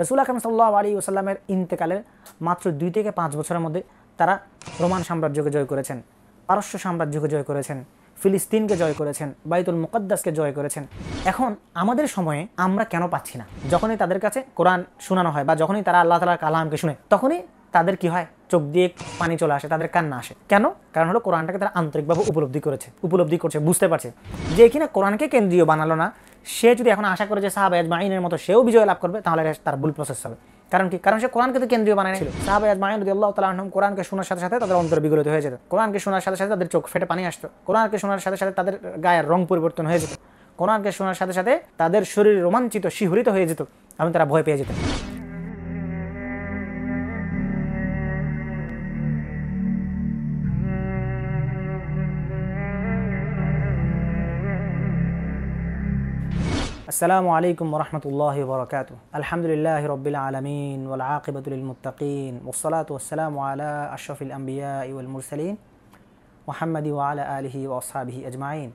রাসূল আকরাম সাল্লাল্লাহু আলাইহি ওয়াসাল্লামের ইন্তেকালের মাত্র 2 থেকে 5 বছরের মধ্যে তারা রোমান সাম্রাজ্যকে জয় করেছেন, পারস্য সাম্রাজ্যকে জয় করেছেন, ফিলিস্তিনকে জয় করেছেন, বাইতুল মুকাদ্দাসকে জয় করেছেন। এখন আমাদের সময়ে আমরা কেন পাচ্ছি না? যখনই তাদের কাছে কোরআন শোনানো হয় বা যখনই তারা আল্লাহ তাআলার কালামকে শুনে, তখনই তাদের কি হয়? চোখ দিয়ে পানি চলে আসে, তাদের কান্না আসে। কেন? কারণ হলো কোরআনটাকে তারা আন্তরিকভাবে উপলব্ধি করছে, বুঝতে পারছে যে কিনা কোরআনকে কেন্দ্রীয় বানালো না, সে যদি এখন আশা করে যে সাহাবা আজমাইনের মতো সেও বিজয় লাভ করবে, তাহলে তার ভুল প্রসেস হবে। কারণ কি? কারণ সে কোরআনকে তো কেন্দ্রীয় বানায় ছিল। সাহাবা আজমাইন রাদিয়াল্লাহু তাআলা আনহুম কোরআনকে শোনার সাথে সাথে তাদের অন্তর বিগলিত হয়ে যেত, কোরআনকে শোনার সাথে সাথে তাদের চোখ ফেটে পানি আসতো, কোরআনকে শোনার সাথে সাথে তাদের গায়ের রং পরিবর্তন হয়ে যেত, কোরআনকে শোনার সাথে সাথে তাদের শরীর রোমাঞ্চিত, শিহরিত হয়ে যেত এবং তারা ভয় পেয়ে যেত। السلام عليكم ورحمة الله وبركاته. الحمد لله رب العالمين والعاقبة للمتقين والصلاة والسلام على أشرف الأنبياء والمرسلين محمد وعلى آله وأصحابه أجمعين.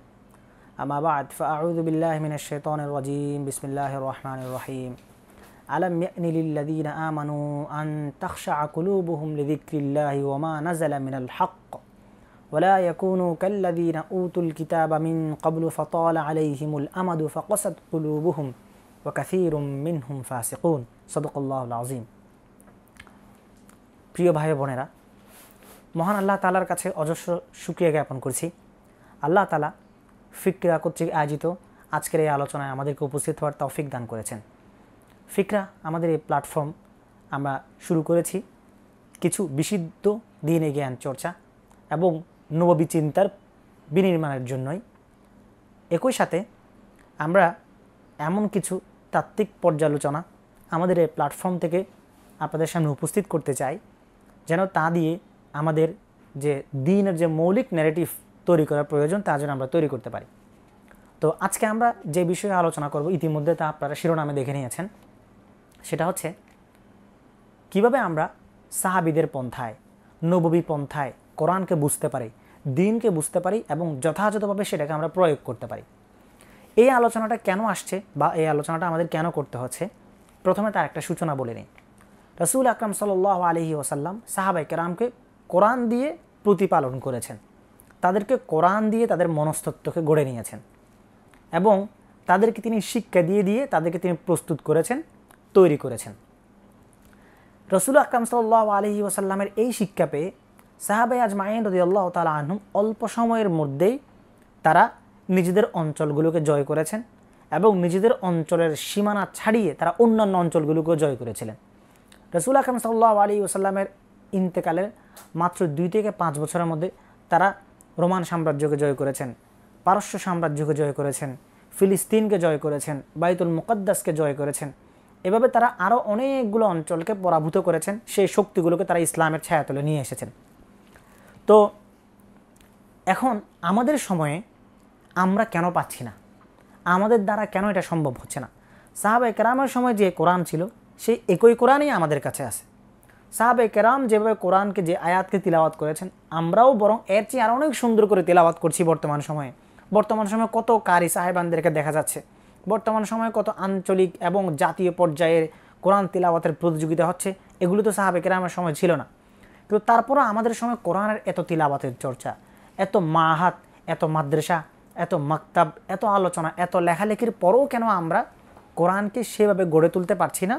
أما بعد فأعوذ بالله من الشيطان الرجيم. بسم الله الرحمن الرحيم. ألم يأن للذين آمنوا أن تخشع قلوبهم لذكر الله وما نزل من الحق ولا يكونوا كالذين أوتوا الكتاب من قبل فطال عليهم الأمد فقست قلوبهم وكثير منهم فاسقون. صدق الله العظيم. প্রিয় ভাই বোনেরা, মহান আল্লাহ তাআলার কাছে অজস্র শুকরিয়া জ্ঞাপন করছি। আল্লাহ তাআলা ফিকরা কর্তৃক আয়োজিত আজকের এই আলোচনায় আমাদেরকে উপস্থিত হওয়ার তৌফিক দান করেছেন। ফিকরা আমাদের এই প্ল্যাটফর্ম আমরা শুরু করেছি কিছু বিশুদ্ধ দ্বীনি জ্ঞান চর্চা এবং নববী চিন্তার বিনির্মাণের জন্যই। একই সাথে আমরা এমন কিছু তাত্ত্বিক পর্যালোচনা আমাদের এই প্ল্যাটফর্ম থেকে আপনাদের সামনে উপস্থিত করতে চাই, যেন তা দিয়ে আমাদের যে দ্বীনের যে মৌলিক ন্যারেটিভ তৈরি করার প্রয়োজন তা যেন আমরা তৈরি করতে পারি। তো আজকে আমরা যে বিষয়ে আলোচনা করব, ইতিমধ্যে তা আপনারা শিরোনামে দেখে নিয়েছেন, সেটা হচ্ছে কিভাবে আমরা সাহাবীদের পন্থায়, নববী পন্থায় কোরআনকে বুঝতে পারি, দ্বীনকে বুঝতে পারি এবং যথাযথভাবে সেটাকে আমরা প্রয়োগ করতে পারি। এই আলোচনাটা কেন আসছে বা এই আলোচনাটা আমাদের কেন করতে হচ্ছে, প্রথমে তার একটা সূচনা বলে নিই। রাসূল আকরাম সাল্লাল্লাহু আলাইহি ওয়াসাল্লাম সাহাবায়ে কেরামকে কোরআন দিয়ে প্রতিপালন করেছেন, তাদেরকে কোরআন দিয়ে তাদের মনস্তত্ত্বকে গড়ে নিয়েছেন এবং তাদেরকে তিনি শিক্ষা দিয়ে দিয়ে তাদেরকে তিনি প্রস্তুত করেছেন, তৈরি করেছেন। রাসূল আকরাম সাল্লাল্লাহু আলাইহি ওয়াসাল্লামের এই শিক্ষা পেয়ে সাহাবা আজমাইন রাদিয়াল্লাহু তাআলা আনহুম অল্প সময়ের মধ্যেই তারা নিজেদের অঞ্চলগুলোকে জয় করেছেন এবং নিজেদের অঞ্চলের সীমানা ছাড়িয়ে তারা অন্যান্য অঞ্চলগুলোকেও জয় করেছিলেন। রাসূল আকরাম সাল্লাল্লাহু আলাইহি ওয়াসাল্লামের ইন্তেকালের মাত্র 2 থেকে 5 বছরের মধ্যে তারা রোমান সাম্রাজ্যকে জয় করেছেন, পারস্য সাম্রাজ্যকে জয় করেছেন, ফিলিস্তিনকে জয় করেছেন, বাইতুল মুকাদ্দাসকে জয় করেছেন। এভাবে তারা আরও অনেকগুলো অঞ্চলকে পরাভূত করেছেন, সেই শক্তিগুলোকে তারা ইসলামের ছায়াতলে নিয়ে এসেছেন। তো এখন আমাদের সময়ে আমরা কেন পাচ্ছি না, আমাদের দ্বারা কেন এটা সম্ভব হচ্ছে না? সাহাবায়ে কেরামের সময় যে কোরআন ছিল সেই একই কোরআনই আমাদের কাছে আছে। সাহাবায়ে কেরাম যেভাবে কোরআনকে, যে আয়াতকে তিলাওয়াত করেছেন, আমরাও বরং এর চেয়ে আরও অনেক সুন্দর করে তিলাওয়াত করছি বর্তমান সময়ে। বর্তমান সময়ে কত কারি সাহেবানদেরকে দেখা যাচ্ছে, বর্তমান সময়ে কত আঞ্চলিক এবং জাতীয় পর্যায়ের কোরআন তিলাওয়াতের প্রতিযোগিতা হচ্ছে, এগুলো তো সাহাবায়ে কেরামের সময় ছিল না। কিন্তু তারপরও আমাদের সময় কোরআনের এত তিলাওয়াতের চর্চা, এত মাহাত, এত মাদ্রাসা, এত মাকতাব, এত আলোচনা, এত লেখালেখির পরেও কেন আমরা কোরআনকে সেভাবে গড়ে তুলতে পারছি না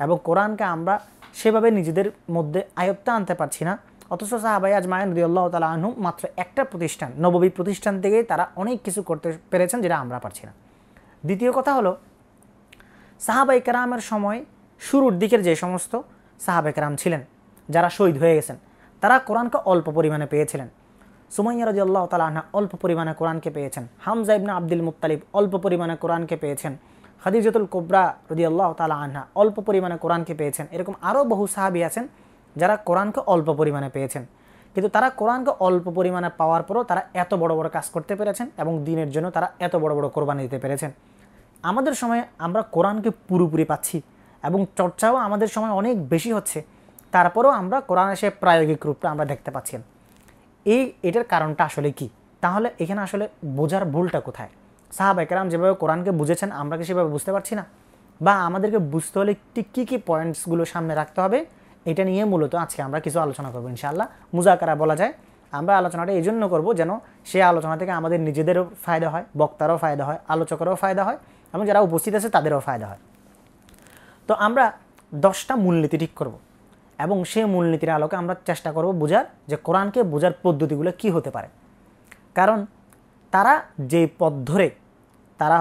এবং কোরআনকে আমরা সেভাবে নিজেদের মধ্যে আয়ত্তে আনতে পারছি না? অথচ সাহাবা আজমাইন রাদিয়াল্লাহু তাআলা আনহুম মাত্র একটা প্রতিষ্ঠান, নববী প্রতিষ্ঠান থেকেই তারা অনেক কিছু করতে পেরেছেন যেটা আমরা পারছি না। দ্বিতীয় কথা হলো, সাহাবায়ে কেরামের সময় শুরুর দিকের যে সমস্ত সাহাবায়ে কেরাম ছিলেন যারা শহীদ হয়ে গেছেন, তারা কোরআনকে অল্প পরিমাণে পেয়েছিলেন। সুমাইয়া রাদিয়াল্লাহু তাআলা আনহা অল্প পরিমাণে কোরআনকে পেয়েছেন, হামজা ইবনে আব্দুল মুত্তালিব অল্প পরিমাণে কোরআনকে পেয়েছেন, খাদিজাতুল কুবরা রাদিয়াল্লাহু তাআলা আনহা অল্প পরিমাণে কোরআনকে পেয়েছেন। এরকম আরও বহু সাহাবী আছেন যারা কোরআনকে অল্প পরিমাণে পেয়েছেন, কিন্তু তারা কোরআনকে অল্প পরিমাণে পাওয়ার পরও তারা এত বড় বড় কাজ করতে পেরেছেন এবং দ্বীনের জন্য তারা এত বড় বড় কোরবানি দিতে পেরেছেন। আমাদের সময়ে আমরা কোরআনকে পুরোপুরি পাচ্ছি এবং চর্চাও আমাদের সময় অনেক বেশি হচ্ছে, তারপরেও আমরা কোরআনের সে প্রায়োগিক রূপটা আমরা দেখতে পাচ্ছি না। এটার কারণটা আসলে কি? তাহলে এখানে আসলে বোঝার ভুলটা কোথায়? সাহাবায়ে কেরাম যেভাবে কোরআনকে বুঝেছেন, আমরা কি সেভাবে বুঝতে পারছি না? বা আমাদেরকে বুঝতে হলে ঠিক কী কী পয়েন্টসগুলো সামনে রাখতে হবে, এটা নিয়ে মূলত আজকে আমরা কিছু আলোচনা করবো ইনশাআল্লাহ। মুজাকারা বলা যায়। আমরা আলোচনাটা এই জন্য করবো যেন সেই আলোচনা থেকে আমাদের নিজেদেরও ফায়দা হয়, বক্তারও ফায়দা হয়, আলোচকেরও ফায়দা হয় এবং যারা উপস্থিত আছে তাদেরও ফায়দা হয়। তো আমরা 10টা মূলনীতি ঠিক করব এবং সেই মূলনীতির আলোকে আমরা চেষ্টা করব বোঝার যে কোরআনকে বোঝার পদ্ধতিগুলো কি হতে পারে। কারণ তারা যে পথ ধরে তারা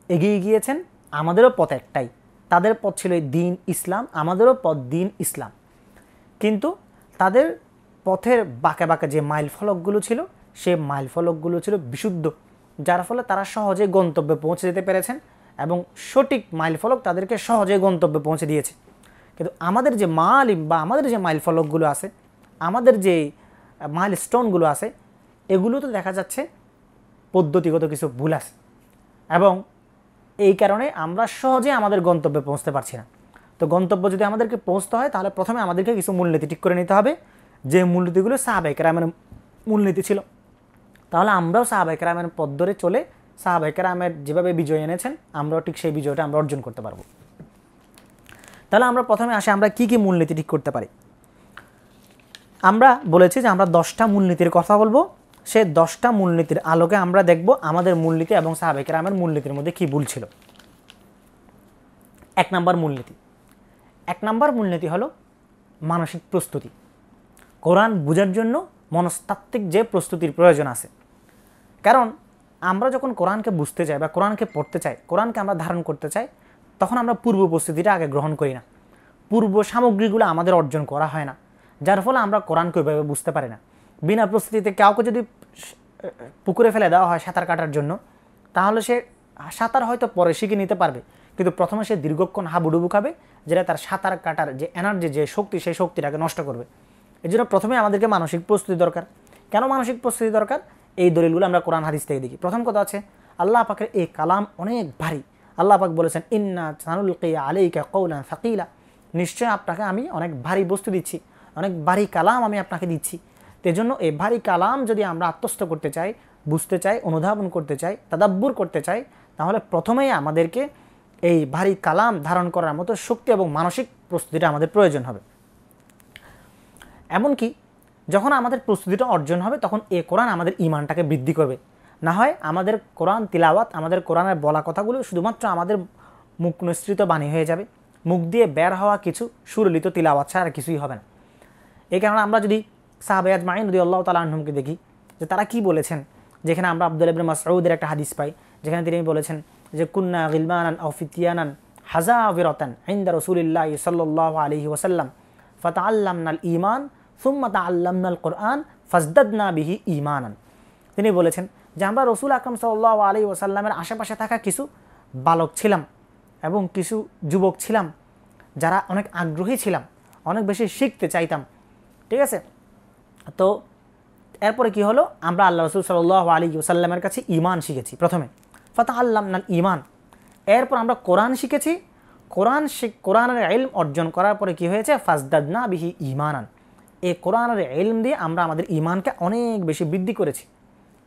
এগিয়ে গিয়েছেন, আমাদেরও পথ একটাই। তাদের পথ ছিল দ্বীন ইসলাম, আমাদেরও পথ দ্বীন ইসলাম। কিন্তু তাদের পথের বাঁকে বাঁকে যে মাইল ফলকগুলো ছিল, সেই মাইল ফলকগুলো ছিল বিশুদ্ধ, যার ফলে তারা সহজে গন্তব্যে পৌঁছে যেতে পেরেছেন এবং সঠিক মাইল ফলক তাদেরকে সহজে গন্তব্যে পৌঁছে দিয়েছে। কিন্তু আমাদের যে মালিম বা আমাদের যে মাইল ফলকগুলো আছে, আমাদের যে মাইল স্টোনগুলো আছে, এগুলো তো দেখা যাচ্ছে পদ্ধতিগত কিছু ভুল আছে এবং এই কারণে আমরা সহজে আমাদের গন্তব্যে পৌঁছতে পারছি না। তো গন্তব্য যদি আমাদেরকে পৌঁছতে হয় তাহলে প্রথমে আমাদেরকে কিছু মূলনীতি ঠিক করে নিতে হবে, যে মূলনীতিগুলো সাহাবায়ে কেরামের মূলনীতি ছিল। তাহলে আমরাও সাহাবায়ে কেরামের পথ ধরে চলে সাহাবায়ে কেরামের যেভাবে বিজয় এনেছেন, আমরাও ঠিক সেই বিজয়টা আমরা অর্জন করতে পারবো। তাহলে আমরা প্রথমে আসি আমরা কি কি মূলনীতি ঠিক করতে পারি। আমরা বলেছি যে আমরা 10টা মূলনীতির কথা বলবো। সেই 10টা মূলনীতির আলোকে আমরা দেখব আমাদের মূলনীতি এবং সাহাবায়ে কেরামের মূলনীতির মধ্যে কি ভুল ছিল। 1 নম্বর মূলনীতি হলো মানসিক প্রস্তুতি। কোরআন বোঝার জন্য মনস্তাত্ত্বিক যে প্রস্তুতির প্রয়োজন আছে। কারণ আমরা যখন কোরআনকে বুঝতে চাই বা কোরআনকে পড়তে চাই, কোরআনকে আমরা ধারণ করতে চাই, তখন আমরা পূর্ব প্রস্তুতিটা আগে গ্রহণ করি না, পূর্ব সামগ্রীগুলো আমাদের অর্জন করা হয় না, যার ফলে আমরা কোরআনকে ওইভাবে বুঝতে পারি না। বিনা প্রস্তুতিতে কাউকে যদি পুকুরে ফেলে দেওয়া হয় সাঁতার কাটার জন্য, তাহলে সে সাঁতার হয়তো পরে শিখে নিতে পারবে, কিন্তু প্রথমে সে দীর্ঘক্ষণ হাবুডুবু খাবে, যেটা তার সাঁতার কাটার যে এনার্জি, যে শক্তি, সেই শক্তিটাকে নষ্ট করবে। এই জন্য প্রথমে আমাদেরকে মানসিক প্রস্তুতি দরকার। কেন মানসিক প্রস্তুতি দরকার? এই দলিলগুলো আমরা কোরআন হাদিস থেকে দেখি। প্রথম কথা আছে, আল্লাহ পাকের এই কালাম অনেক ভারী। আল্লাহ পাক বলেছেন, ইন্না সানুলকি আলাইকা কওলান সাকিলা, নিশ্চয় আপনাকে আমি অনেক ভারী বস্তু দিচ্ছি, অনেক ভারী কালাম আমি আপনাকে দিচ্ছি। এজন্য এই ভারী কালাম যদি আমরা আত্মস্থ করতে চাই, বুঝতে চাই, অনুধাবন করতে চাই, তাদাব্বুর করতে চাই, তাহলে প্রথমেই আমাদেরকে এই ভারী কালাম ধারণ করার মতো শক্তি এবং মানসিক প্রস্তুতিটা আমাদের প্রয়োজন হবে। এমনকি যখন আমাদের প্রস্তুতিটা অর্জন হবে, তখন এই কোরআন আমাদের ঈমানটাকে বৃদ্ধি করবে। না হয় আমাদের কোরআন তিলাওয়াত, আমাদের কোরআনের বলা কথাগুলো শুধুমাত্র আমাদের মুখ নিঃসৃত বাণী হয়ে যাবে, মুখ দিয়ে বের হওয়া কিছু সুরলিত তিলাওয়াত ছাড়া আর কিছুই হবে না। এই কারণে আমরা যদি সাহাবায়ে আজমাইন রাদিয়াল্লাহু তাআলা আনহুমকে দেখি যে তারা কি বলেছেন, যেখানে আমরা আব্দুল্লাহ ইবনে মাসউদের একটা হাদিস পাই, যেখানে তিনি বলেছেন যে কুন্না গিলমানান আও ফিতিয়ানান হাযাবিরাতান ইনদা রাসূলিল্লাহি সাল্লাল্লাহু আলাইহি ওয়াসাল্লাম ফাতাআল্লামনাল ঈমান সুম্মা তাআল্লামনাল কুরআন ফাজদাদনা বিহি ঈমানান। তিনি বলেছেন যে আমরা রাসূল আকরাম সাল্লাল্লাহু আলাইহি ওয়াসাল্লামের আশেপাশে থাকা কিছু বালক ছিলাম এবং কিছু যুবক ছিলাম যারা অনেক আগ্রহী ছিলাম, অনেক বেশি শিখতে চাইতাম। ঠিক আছে, তো এরপরে কি হলো, আমরা আল্লাহ রাসূল সাল্লাল্লাহু আলাইহি ওয়াসাল্লামের কাছে ঈমান শিখেছি প্রথমে, ফাতাআল্লামনাল ঈমান। এরপর আমরা কোরআন শিখেছি, কোরআনের ইলম অর্জন করার পরে কি হয়েছে, ফাজদাদনা বিহি ঈমানান। এই কোরআনের ইলম দিয়ে আমরা আমাদের ঈমানকে অনেক বেশি বৃদ্ধি করেছি,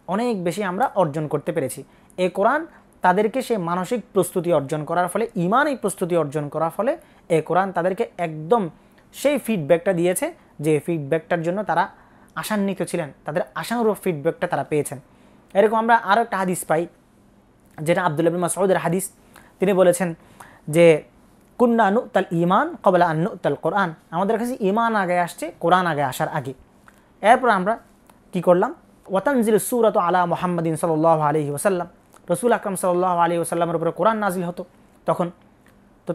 অনেক বেশি আমরা অর্জন করতে পেরেছি। এই কোরআন তাদেরকে সেই মানসিক প্রস্তুতি অর্জন করার ফলে, ঈমানি প্রস্তুতি অর্জন করার ফলে এই কোরআন তাদেরকে একদম সেই ফিডব্যাকটা দিয়েছে যে ফিডব্যাকটার জন্য তারা আশান্বিত ছিলেন, তাদের আশানুরূপ ফিডব্যাকটা তারা পেয়েছেন। এরকম আমরা আরও একটা হাদিস পাই, যেটা আব্দুল্লাহ ইবনে মাসউদের হাদিস। তিনি বলেছেন যে কুন্না নুতাল ঈমান ক্বাবলা আন নুতাল কোরআন, আমাদের কাছে ঈমান আগে আসছে কোরআন আগে আসার আগে। এরপর আমরা কি করলাম, ওয়াতানজিলু সূরাতু আলা মুহাম্মাদিন সাল্লাল্লাহু আলাইহি ওয়াসাল্লাম, রাসূল আকরাম সাল্লাল্লাহু আলাইহি ওয়াসাল্লামের উপরে কোরআন নাজিল হতো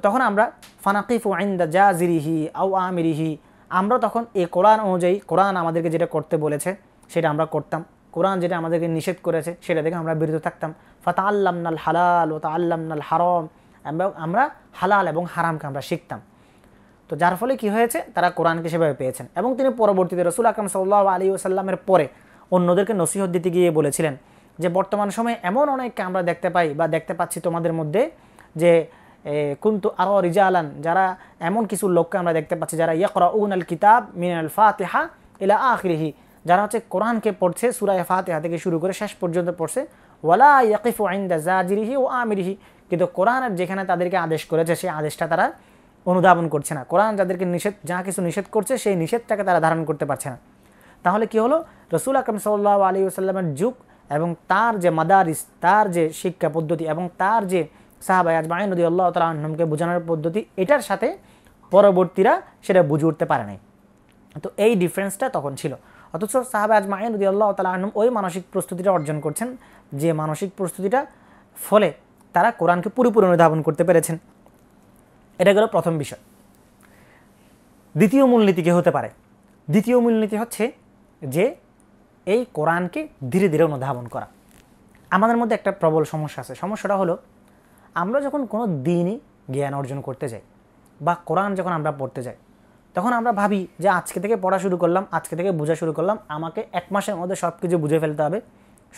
তখন আমরা ফানাকিফু ইনদা জাজিরিহি আও আমিরিহি, আমরা তখন এই কোরআন অনুযায়ী, কোরআন আমাদেরকে যেটা করতে বলেছে সেটা আমরা করতাম, কোরআন যেটা আমাদেরকে নিষেধ করেছে সেটা থেকে আমরা বিরত থাকতাম। ফাতাআল্লামনাল হালাল ওয়া তাআল্লামনাল হারাম, আমরা হালাল এবং হারামকে আমরা শিখতাম। তো যার ফলে কি হয়েছে, তারা কোরআনকে সেভাবে পেয়েছেন। এবং তিনি পরবর্তীতে রাসূল আকরাম সাল্লাল্লাহু আলাইহি ওয়াসাল্লামের পরে অন্যদেরকে নসিহত দিতে গিয়ে বলেছিলেন যে বর্তমান সময়ে এমন অনেককে আমরা দেখতে পাই বা দেখতে পাচ্ছি তোমাদের মধ্যে, যে কুনতু আরা রিজালান, যারা এমন কিছু লোককে আমরা দেখতে পাচ্ছি যারা ইয়াকরাউনাল কিতাব মিনাল ফাতিহা ইলা আখিরিহি, যারা কোরআনকে পড়ছে সূরা ফাতিহা থেকে শুরু করে শেষ পর্যন্ত পড়ছে, ওয়ালা ইয়াকিফু ইনদা জাজিরিহি ওয়া আমিরিহি, কিন্তু কোরআনের যেখানে তাদেরকে আদেশ করেছে সেই আদেশটা তারা অনুধাবন করছে না। কোরআন যাদেরকে যা কিছু নিষেধ করছে সেই নিষেধটাকে তারা ধারণ করতে পারছে না। তাহলে কি হলো, রসুল আকরাম সাল্লাল্লাহু আলাইহি ওয়াসাল্লামের যুগ এবং তার যে মাদারিস, তার যে শিক্ষা পদ্ধতি এবং তার যে সাহাবায়ে আজমাইন রাদিয়াল্লাহু তাআলা আনহুমকে বোঝানোর পদ্ধতি, এটার সাথে পরবর্তীরা সেটা বুঝে উঠতে পারে নাই। তো এই ডিফারেন্সটা তখন ছিল। অথচ সাহাবায়ে আজমাইন রাদিয়াল্লাহু তাআলা আনহুম ওই মানসিক প্রস্তুতিটা অর্জন করছেন যে মানসিক প্রস্তুতিটা ফলে তারা কোরআনকে পুরোপুরি অনুধাবন করতে পেরেছেন। এটা গেল প্রথম বিষয়। দ্বিতীয় মূলনীতি কি হতে পারে? দ্বিতীয় মূলনীতি হচ্ছে যে এই কোরআনকে ধীরে ধীরে অনুধাবন করা। আমাদের মধ্যে একটা প্রবল সমস্যা আছে। সমস্যাটা হলো, আমরা যখন কোনো দিনই জ্ঞান অর্জন করতে যাই বা কোরআন যখন আমরা পড়তে যাই, তখন আমরা ভাবি যে আজকে থেকে পড়া শুরু করলাম, আজকে থেকে বোঝা শুরু করলাম, আমাকে 1 মাসের মধ্যে সব কিছু বুঝে ফেলতে হবে,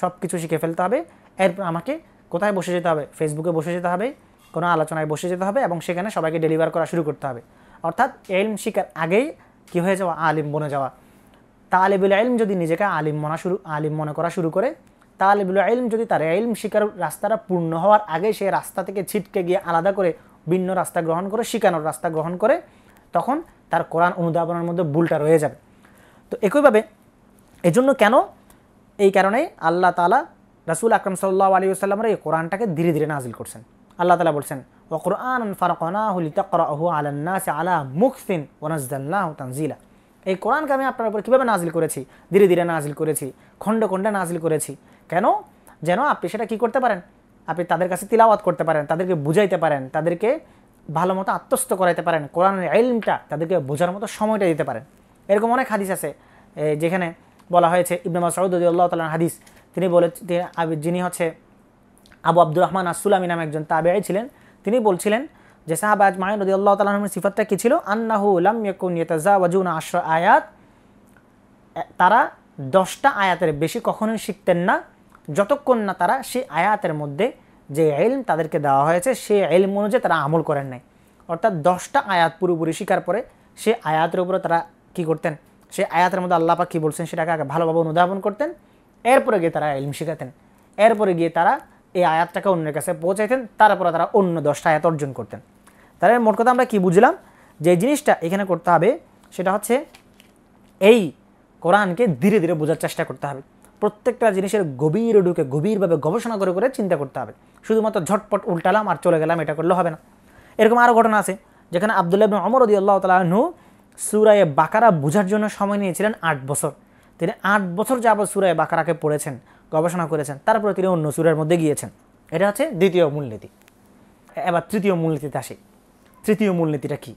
সব কিছু শিখে ফেলতে হবে। এরপর আমাকে কোথায় বসে যেতে হবে? ফেসবুকে বসে যেতে হবে, কোনো আলোচনায় বসে যেতে হবে এবং সেখানে সবাইকে ডেলিভার করা শুরু করতে হবে। অর্থাৎ ইলম শিখার আগেই কী হয়ে যাওয়া? আলিম বনে যাওয়া। তালিবুল ইলম যদি নিজেকে আলিম মনে করা শুরু করে, তালিবুল ইলম যদি তার ইলম শিকার রাস্তাটা পূর্ণ হওয়ার আগে সেই রাস্তা থেকে ছিটকে গিয়ে আলাদা করে ভিন্ন রাস্তা গ্রহণ করে, শিখানোর রাস্তা গ্রহণ করে, তখন তার কোরআন অনুধাবনের মধ্যে ভুলটা রয়ে যাবে। তো একইভাবে এজন্য কেন? এই কারণেই আল্লাহ তাআলা রাসূল আকরাম সাল্লাল্লাহু আলাইহি ওয়াসাল্লামের এই কোরআনটাকে ধীরে ধীরে নাজিল করছেন। আল্লাহ তাআলা বলছেন, ওয়া কুরআনান ফারকনাহু লিতাকরাহু আলান নাসি আলা মুকসিন ওয়া নাযালনাহু তানজিলা। এই কোরআনকে আমি আপনার উপর কীভাবে নাজিল করেছি? ধীরে ধীরে নাজিল করেছি, খণ্ডে খণ্ডে নাজিল করেছি। কেন? যেন আপনি সেটা কী করতে পারেন? আপনি তাদের কাছে তিলাওয়াত করতে পারেন, তাদেরকে বুঝাইতে পারেন, তাদেরকে ভালো মতো আত্মস্থ করাইতে পারেন, কোরআনের ইলমটা তাদেরকে বোঝার মতো সময়টা দিতে পারেন। এরকম অনেক হাদিস আছে যেখানে বলা হয়েছে, ইবনে মাসউদ রাদিয়াল্লাহু তাআলার হাদিস, যিনি হচ্ছে আবু আব্দুর রহমান আস-সুলামি নামে একজন তাবেঈ ছিলেন। তিনি বলছিলেন যে সাহাবা আজমাইন রাদিয়াল্লাহু তাআলা আনহুর সিফাতটা কী ছিল? আন্নাহু লাম ইয়াকুন ইয়াতাজাওয়াজুনা 10 আয়াত। তারা 10টা আয়াতের বেশি কখনোই শিখতেন না যতক্ষণ না তারা সেই আয়াতের মধ্যে যে ইলম তাদেরকে দেওয়া হয়েছে সেই ইলম অনুযায়ী তারা আমল করেন নাই। অর্থাৎ 10টা আয়াত পুরোপুরি শিকার পরে সেই আয়াতের উপরে তারা কী করতেন? সেই আয়াতের মধ্যে আল্লাহ পাক কী বলছেন সেটাকে আগে ভালোভাবে অনুধাবন করতেন, এরপরে গিয়ে তারা ইলম শিখাতেন, এরপরে গিয়ে তারা এই আয়াতটাকে অন্যের কাছে পৌঁছাইতেন, তারপরে তারা অন্য 10টা আয়াত অর্জন করতেন। তাহলে মোট কথা আমরা কী বুঝলাম? যে জিনিসটা এখানে করতে হবে সেটা হচ্ছে এই কোরআনকে ধীরে ধীরে বোঝার চেষ্টা করতে হবে। প্রত্যেকটা জিনিসের গভীরে ঢুকে গভীরভাবে গবেষণা করে করে চিন্তা করতে হবে। শুধুমাত্র ঝটপট উল্টালাম আর চলে গেলাম, এটা করলে হবে না। এরকম আরও ঘটনা আছে যেখানে আব্দুল্লাহ ইবনে ওমর রাদিয়াল্লাহু তাআলা আনহু সূরা বাকারা বোঝার জন্য সময় নিয়েছিলেন 8 বছর। তিনি 8 বছর যাবত সূরা বাকারাকে পড়েছেন, গবেষণা করেছেন, তারপরে তিনি অন্য সূরার মধ্যে গিয়েছেন। এটা হচ্ছে দ্বিতীয় মূলনীতি। এবার তৃতীয় মূলনীতিতে আসি। তৃতীয় মূলনীতিটা কি?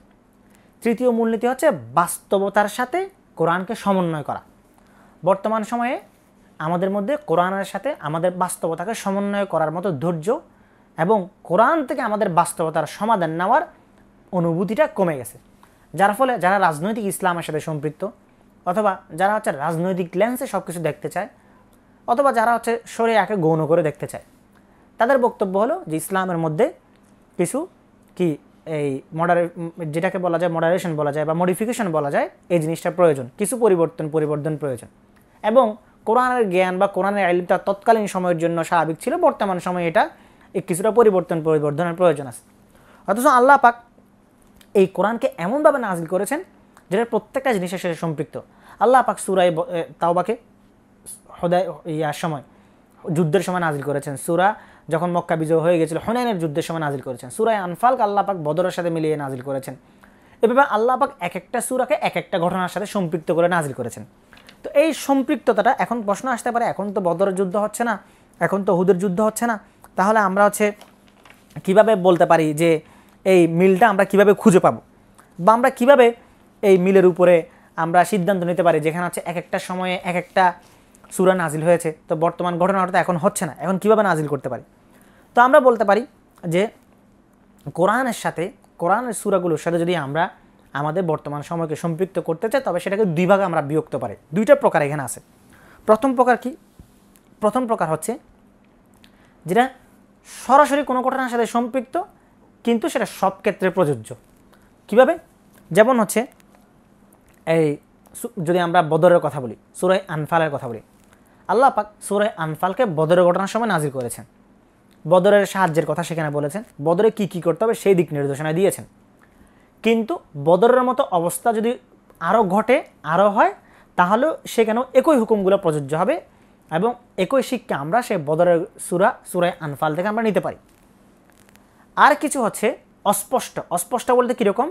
তৃতীয় মূলনীতি হচ্ছে বাস্তবতার সাথে কোরআনকে সমন্বয় করা। বর্তমান সময়ে আমাদের মধ্যে কোরআনের সাথে আমাদের বাস্তবতাকে সমন্বয় করার মতো ধৈর্য এবং কোরআন থেকে আমাদের বাস্তবতার সমাধান নেওয়ার অনুভূতিটা কমে গেছে। যার ফলে যারা রাজনৈতিক ইসলামের সাথে সম্পৃক্ত, অথবা যারা হচ্ছে রাজনৈতিক লেন্সে সব কিছু দেখতে চায়, অথবা যারা হচ্ছে শরিয়াকে গৌণ করে দেখতে চায়, তাদের বক্তব্য হলো যে ইসলামের মধ্যে কিছু কি এই যেটাকে বলা যায় মডারেশন বলা যায় বা মডিফিকেশন বলা যায়, এই জিনিসটা প্রয়োজন, কিছু পরিবর্তন প্রয়োজন। এবং কোরআনের জ্ঞান বা কোরআনের ইলমটা তৎকালীন সময়ের জন্য স্বাভাবিক ছিল, বর্তমান সময়ে এটা কিছুটা পরিবর্তনের প্রয়োজন আছে। অথচ আল্লাহ পাক এই কোরআনকে এমনভাবে নাজিল করেছেন যেটা প্রত্যেকটা জিনিসের সাথে সম্পৃক্ত। আল্লাহ পাক সূরা তাওবাকে যুদ্ধের সময় নাজিল করেছেন, সূরা যখন মক্কা বিজয় হয়ে গেছিল হুনাইনের যুদ্ধের সময় নাজিল করেছেন, সূরা আনফালকে আল্লাহ পাক বদরের সাথে মিলিয়ে নাজিল করেছেন। এভাবে আল্লাহ পাক এক একটা সূরাকে এক একটা ঘটনার সাথে সম্পৃক্ত করে নাজিল করেছেন। তো এই সম্পৃক্ততাটা, এখন প্রশ্ন আসতে পারে, এখন তো বদরের যুদ্ধ হচ্ছে না, এখন তো উহুদের যুদ্ধ হচ্ছে না, তাহলে আমরা হচ্ছে কীভাবে বলতে পারি যে এই মিলটা আমরা কিভাবে খুঁজে পাবো, বা আমরা কিভাবে এই মিলের উপরে আমরা সিদ্ধান্ত নিতে পারি যেখানে হচ্ছে এক একটা সময়ে এক একটা সূরা নাজিল হয়েছে, তো বর্তমান ঘটনাটা এখন হচ্ছে না, এখন কিভাবে নাজিল করতে পারি? তো আমরা বলতে পারি যে কোরআনের সূরাগুলোর সাথে যদি আমরা আমাদের বর্তমান সময়কে সম্পৃক্ত করতে চাই, তবে সেটাকে দুই ভাগে আমরা বিভক্ত পারি। দুইটা প্রকার এখানে আছে। প্রথম প্রকার কি? প্রথম প্রকার হচ্ছে যেটা সরাসরি কোনো ঘটনার সাথে সম্পৃক্ত, কিন্তু সেটা সব ক্ষেত্রে প্রযোজ্য। কিভাবে? যেমন হচ্ছে এই যদি আমরা বদরের কথা বলি, সূরা আনফালের কথা বলি, আল্লাহ পাক সূরা আনফালকে বদরের ঘটনার সময় নাজিল করেছেন। বদরের সাহায্যের কথা সেখানে বলেছেন, বদরে কি কি করতে হবে সেই দিক নির্দেশনা দিয়েছেন। কিন্তু বদরের মতো অবস্থা যদি আরও ঘটে, আরও হয়, তাহলেও সেখানেও একই হুকুমগুলো প্রযোজ্য হবে এবং একই শিক্ষা আমরা সেই বদরের সূরা আনফাল থেকে আমরা নিতে পারি। আর কিছু হচ্ছে অস্পষ্ট। অস্পষ্ট বলতে কীরকম,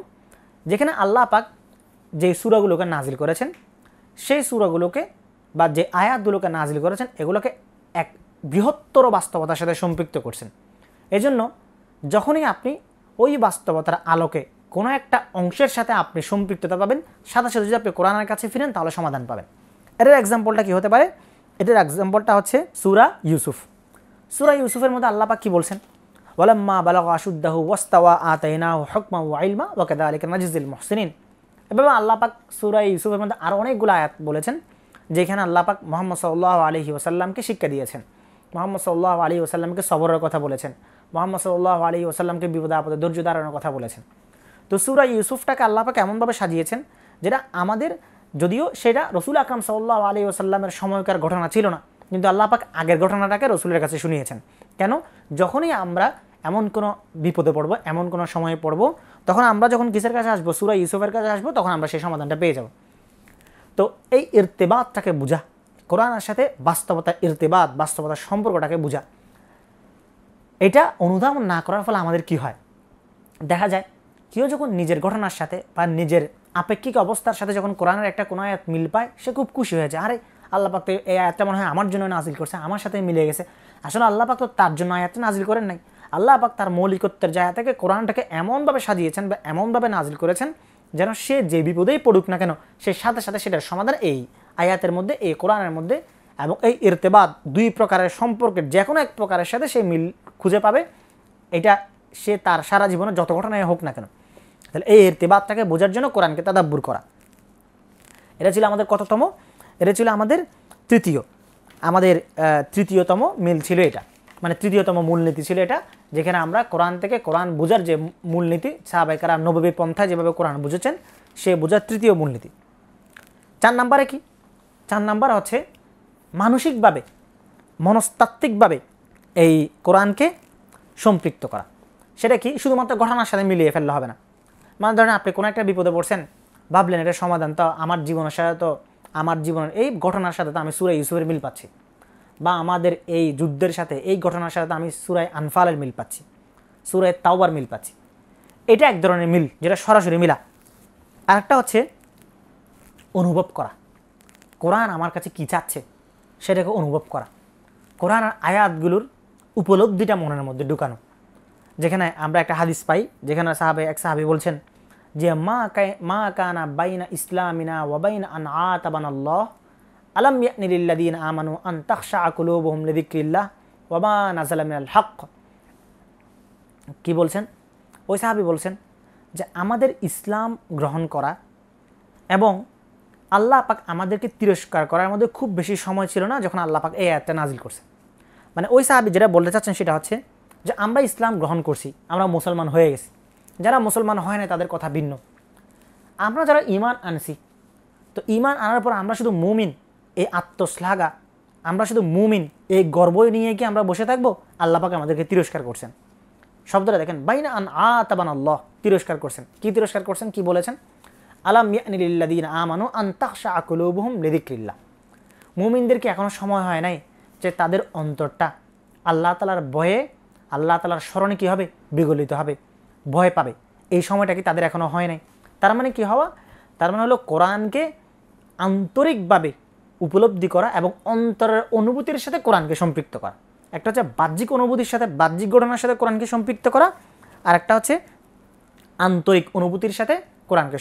যেখানে আল্লাহ পাক যে সূরাগুলোকে নাজিল করেছেন সেই সূরাগুলোকে বা যে আয়াতগুলোকে নাজিল করেছেন এগুলোকে এক বৃহত্তর বাস্তবতার সাথে সম্পৃক্ত করছেন। এজন্য যখনই আপনি ওই বাস্তবতার আলোকে কোনো একটা অংশের সাথে আপনি সম্পৃক্ততা পাবেন, সাথে সাথে যদি আপনি কোরআনের কাছে ফিরেন তাহলে সমাধান পাবেন। এটার এক্সাম্পলটা কী হতে পারে? এটার এক্সাম্পলটা হচ্ছে সূরা ইউসুফ। সূরা ইউসুফের মধ্যে আল্লাহ পাক কী বলছেন? ওয়ালাম্মা বালাগা আশুদ্দাহু ওয়াস্তাওয়া আতাইনাহু হুকমান ওয়া ইলমা ওয়া কাযালিকা নাজজিল মুহসিনিন। এভাবে আল্লাহ পাক সূরা ইউসুফের মধ্যে আরও অনেকগুলো আয়াত বলেছেন যেখানে আল্লাহ পাক মুহাম্মদ সাল্লাল্লাহু আলাইহি ওয়াসাল্লামকে শিক্ষা দিয়েছেন, মুহাম্মদ সাল্লাল্লাহু আলাইহি ওয়াসাল্লামকে সবরের কথা বলেছেন, মুহাম্মদ সাল্লাল্লাহু আলাইহি ওয়াসাল্লামকে বিপদে আপদে ধৈর্য ধারণের কথা বলেছেন। তো সূরা ইউসুফটাকে আল্লাহ পাক এমনভাবে সাজিয়েছেন যেটা আমাদের, যদিও সেটা রসুল আকরাম সাল্লাল্লাহু আলাইহি ওয়াসাল্লামের সময়কার ঘটনা ছিল না, কিন্তু আল্লাহ পাক আগের ঘটনাটাকে রসুলের কাছে শুনিয়েছেন। কেন? যখনই আমরা এমন কোনো বিপদে পড়ব, এমন কোনো সময়ে পড়ব, তখন আমরা যখন কিসের কাছে আসবো, সূরা ইউসুফের কাছে আসবো, তখন আমরা সেই সমাধানটা পেয়ে যাব। তো এই ইরতেবাতটাকে বুঝা, কোরআনের সাথে বাস্তবতার ইরতেবাত, বাস্তবতার সম্পর্কটাকে বুঝা, এটা অনুধাবন না করার ফলে আমাদের কি হয়? দেখা যায় কেউ যখন নিজের ঘটনার সাথে বা নিজের আপেক্ষিক অবস্থার সাথে যখন কোরআনের একটা কোনো আয়াত মিল পায়, সে খুব খুশি হয়ে যায়, আরে আল্লাহ পাক তো এই আয়াতটা মনে হয় আমার জন্য নাজিল করছে, আমার সাথে মিলে গেছে। আসলে আল্লাহ পাক তো তার জন্য আয়াতটা নাজিল করেন নাই। আল্লাহ পাক তার মৌলিকত্বের জায়গা থেকে কোরআনটাকে এমনভাবে সাজিয়েছেন বা এমনভাবে নাজিল করেছেন যেন সে যে বিপদেই পড়ুক না কেন, সে সাথে সাথে সেটার সমাধান এই আয়াতের মধ্যে, এই কোরআনের মধ্যে, এবং এই ইরতেবাত দুই প্রকারের সম্পর্কের যে কোনো এক প্রকারের সাথে সে মিল খুঁজে পাবে। এটা সে তার সারা জীবনে যত ঘটনায় হোক না কেন। তাহলে এই ইরতেবাতটাকে বোঝার জন্য কোরআনকে তাদাব্বুর করা, এটা ছিল আমাদের কততম? এটা ছিল আমাদের তৃতীয়তম মিল ছিল এটা, মানে তৃতীয়তম মূলনীতি ছিল এটা, যেখানে আমরা কোরআন থেকে কোরআন বোঝার যে মূলনীতি, সাহাবায়ে কেরাম নববী পন্থায় যেভাবে কোরআন বুঝেছেন সে বোঝার তৃতীয় মূলনীতি। 4 নম্বরে কি? 4 নম্বর হচ্ছে মানসিকভাবে, মনস্তাত্ত্বিকভাবে এই কোরআনকে সম্পৃক্ত করা। সেটা কি? শুধুমাত্র ঘটনার সাথে মিলিয়ে ফেললে হবে না। মানে ধরেন আপনি কোনো একটা বিপদে পড়ছেন, ভাবলেন এটার সমাধান তো আমার জীবনের সাথে, তো আমার জীবনের এই ঘটনার সাথে তো আমি সূরা ইউসুফের মিল পাচ্ছি, বা আমাদের এই যুদ্ধের সাথে এই ঘটনার সাথে তো আমি সূরা আনফালের মিল পাচ্ছি, সূরা তাওবার মিল পাচ্ছি। এটা এক ধরনের মিল, যেটা সরাসরি মিলা। আরেকটা হচ্ছে অনুভব করা, কোরআন আমার কাছে কী চাচ্ছে সেটাকে অনুভব করা, কোরআন আয়াতগুলোর উপলব্ধিটা মনের মধ্যে ঢুকানো। যেখানে আমরা একটা হাদিস পাই যেখানে এক সাহাবী বলছেন যে মা কানা বাইনা ইসলামিনা ওয়া বাইনা আন আতাবানাল্লাহ আলাম ইয়ানি লিল্লাযিনা আমানু আন তাখশা কুলুবুহুম লিযিকরিল্লাহ ওয়া মা নাযালা মিনাল হক। কি বলছেন? ওই সাহাবী বলছেন যে আমাদের ইসলাম গ্রহণ করা এবং আল্লাহ পাক আমাদেরকে তিরস্কার করার মধ্যে খুব বেশি সময় ছিল না যখন আল্লাহ পাক এই আয়াতটা নাজিল করছেন। মানে ওই সাহাবী যেটা বলতে চাচ্ছেন সেটা হচ্ছে যে আমরা ইসলাম গ্রহণ করছি, আমরা মুসলমান হয়ে গেছি, যারা মুসলমান হয় না তাদের কথা ভিন্ন। আমরা যারা ঈমান আনছি, তো ঈমান আনার পর আমরা শুধু মুমিন, এই আত্মশ্লাঘা, আমরা শুধু মুমিন এই গর্ব নিয়ে কি আমরা বসে থাকবো? আল্লাহ পাক আমাদেরকে তিরস্কার করছেন। শব্দটা দেখেন, বাইনা আন আতাবানাল্লাহ, তিরস্কার করছেন। কি তিরস্কার করছেন? কি বলেছেন? আলাম ইয়ানি লিল্লাযিনা আমানু আন তাখশা কুলুবুহুম লিযিকরিল্লাহ। মুমিনদেরকে এখনো সময় হয় নাই যে তাদের অন্তরটা আল্লাহ তাআলার ভয়ে, আল্লাহ তাআলার স্মরণে কী হবে? বিগলিত হবে, ভয় পাবে। এই সময়টা কি তাদের এখনও হয় নাই? তার মানে কি হওয়া? তার মানে হলো কোরআনকে আন্তরিকভাবে উপলব্ধি করা এবং অন্তরের অনুভূতির সাথে কোরআনকে সম্পৃক্ত করা। একটা হচ্ছে বাহ্যিক অনুভূতির সাথে, বাহ্যিক ঘটনার সাথে কোরআনকে সম্পৃক্ত করা, আর একটা হচ্ছে আন্তরিক অনুভূতির সাথে কোরআনকে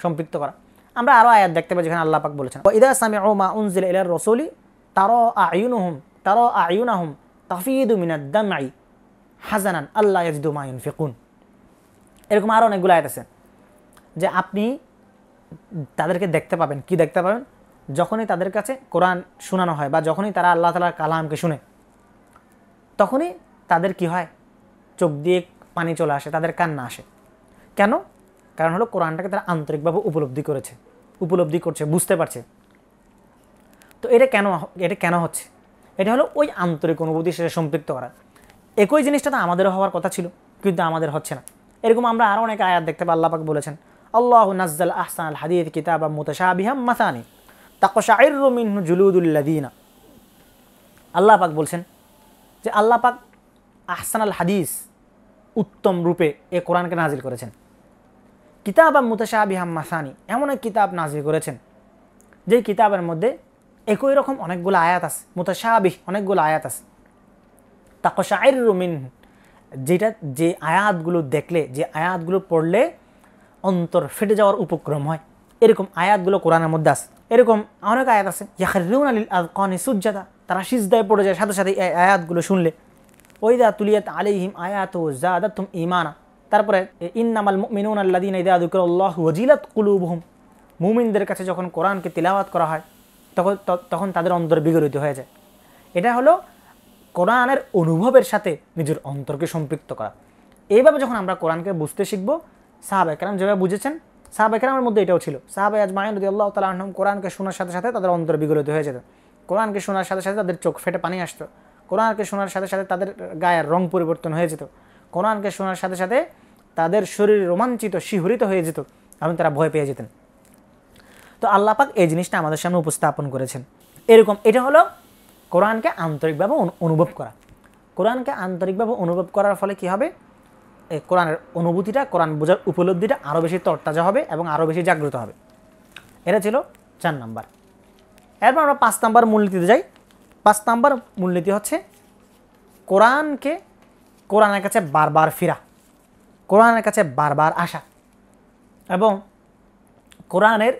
সম্পৃক্ত করা। আমরা আরও আয়াত দেখতে পাই যেখানে আল্লাহ পাক বলেছেন ইদা সামিউ মা উনজিলা ইলার রাসূলি তারা আয়ুনাহুম তাফিদু মিনাদ দামঈ হাজানান আল্লা ইয়াজিদু মা ইউনফিকুন। এরকম আরও অনেকগুলো আয়াত আছে যে আপনি তাদেরকে দেখতে পাবেন। কি দেখতে পাবেন? যখনই তাদের কাছে কোরআন শোনানো হয় বা যখনই তারা আল্লাহ তাআলার কালামকে শুনে, তখনই তাদের কি হয়? চোখ দিয়ে পানি চলে আসে, তাদের কান্না আসে। কেন? কারণ হলো কোরআনটাকে তারা আন্তরিকভাবে উপলব্ধি করছে, বুঝতে পারছে। তো এটা কেন হচ্ছে? এটা হলো ওই আন্তরিক অনুভূতির সাথে সম্পৃক্ত করা। একই জিনিসটা তো আমাদেরও হওয়ার কথা ছিল, কিন্তু আমাদের হচ্ছে না। এরকম আমরা আরও অনেক আয়াত দেখতে পাই। আল্লাহ পাক বলেছেন, আল্লাহু নাজ্জাল আহসানাল হাদিস কিতাবাম মুতাশাবিহাম মাসানি তাকশাইরু মিনহু জুলুদুল্লাযিনা। আল্লাহ পাক বলছেন যে আল্লাহ পাক আহসানাল হাদিস, উত্তম রূপে এ কোরআনকে নাজিল করেছেন। কিতাবাম মুতাশাবিহাম মাসানি, এমন এক কিতাব নাজিল করেছেন যেই কিতাবের মধ্যে একই রকম অনেকগুলো আয়াত আছে, মুতাশাবিহ অনেকগুলো আয়াত আছে। তাকশাইরু মিনহু, যেটা যে আয়াতগুলো দেখলে, যে আয়াতগুলো পড়লে অন্তর ফেটে যাওয়ার উপক্রম হয়, এরকম আয়াতগুলো কোরআনের মধ্যে আছে। এরকম অনেক আয়াত আছে, ইয়াখরুনা লিল আযকানি সুজদা, তারা সিজদায় পড়ে যায় সাথে সাথে এই আয়াতগুলো শুনলে। ওয়াইদা তুলিয়াত আলাইহিম আয়াতু যাদাতুহুম ঈমানা। তারপরে ইন্নামাল মুমিনুনা আল্লাযীনা ইযা যুকিরাল্লাহু ওয়াজিলাত কুলুবুহুম, মুমিনদের কাছে যখন কোরআনকে তিলাওয়াত করা হয় তখন তাদের অন্তর বিগলিত হয়ে যায়। এটা হলো কোরআনের অনুভবের সাথে নিজের অন্তরকে সম্পৃক্ত করা। এইভাবে যখন আমরা কোরআনকে বুঝতে শিখব, সাহাবায়ে কেরাম যেভাবে বুঝেছেন, সাহাবায়ে কেরামের মধ্যে এটাও ছিল। সাহাবায়ে আজমাইন রাদিয়াল্লাহু তাআলা আনহুম কোরআনকে শোনার সাথে সাথে তাদের অন্তর বিগলিত হয়ে যেত। কোরআনকে শোনার সাথে সাথে তাদের চোখ ফেটে পানি আসতো। কোরআনকে শোনার সাথে সাথে তাদের গায়ের রং পরিবর্তন হয়ে যেত। কোরআনকে শোনার সাথে সাথে তাদের শরীর রোমাঞ্চিত, শিহরিত হয়ে যেত এবং তারা ভয় পেয়ে যেতেন। তো আল্লাহ পাক এই জিনিসটা আমাদের সামনে উপস্থাপন করেছেন। এরকম এটা হলো কোরআনকে আন্তরিকভাবে অনুভব করা। কোরআনকে আন্তরিকভাবে অনুভব করার ফলে কি হবে, এই কোরআনের অনুভূতিটা, কোরআন বোঝার উপলব্ধিটা আরও বেশি তরতাজা হবে এবং আরও বেশি জাগ্রত হবে। এটা ছিল 4 নাম্বার। এরপর আমরা 5 নাম্বার মূলনীতিতে যাই। 5 নাম্বার মূলনীতি হচ্ছে কোরআনের কাছে বারবার ফিরা, কোরআনের কাছে বারবার আসা এবং কোরআনের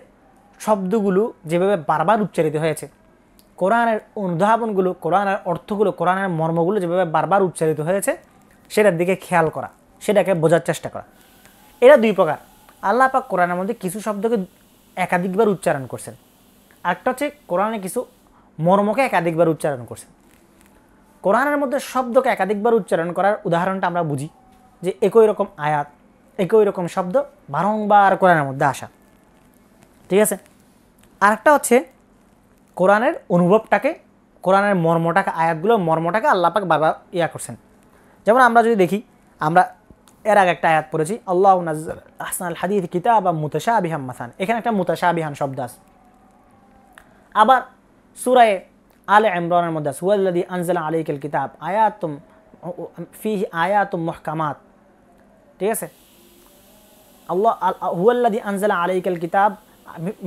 শব্দগুলো যেভাবে বারবার উচ্চারিত হয়েছে, কোরআনের অনুধাবনগুলো, কোরআনের অর্থগুলো, কোরআনের মর্মগুলো যেভাবে বারবার উচ্চারিত হয়েছে সেটার দিকে খেয়াল করা, সেটাকে বোঝার চেষ্টা করা। এরা 2 প্রকার। আল্লাহ পাক কোরআনের মধ্যে কিছু শব্দকে একাধিকবার উচ্চারণ করছেন, আরেকটা হচ্ছে কোরআনে কিছু মর্মকে একাধিকবার উচ্চারণ করছেন। কোরআনের মধ্যে শব্দকে একাধিকবার উচ্চারণ করার উদাহরণটা আমরা বুঝি যে একই রকম আয়াত, একই রকম শব্দ বারংবার কোরআনের মধ্যে আসা, ঠিক আছে। আরেকটা হচ্ছে কোরআনের অনুভবটাকে, কোরআনের মর্মটাকে, আয়াতগুলোর মর্মটাকে আল্লাহ পাক বারবার করছেন। যেমন আমরা যদি দেখি, আমরা এর আগে একটা আয়াত পড়েছি, আল্লাহু নাজ্জাল আহসানাল হাদিস কিতাবাম মুতাশাবিহাম মাসানি, এখানে একটা মুতাশাবিহান শব্দ আছে। আবার সূরা আলে ইমরানের মধ্যে আছে, হুয়াল্লাযী আনজালা আলাইকাল কিতাব আয়াতুম ফীহি আয়াতুম মুহকামাত, ঠিক আছে। আল্লাহ হুয়াল্লাযী আনজালা আলাইকাল কিতাব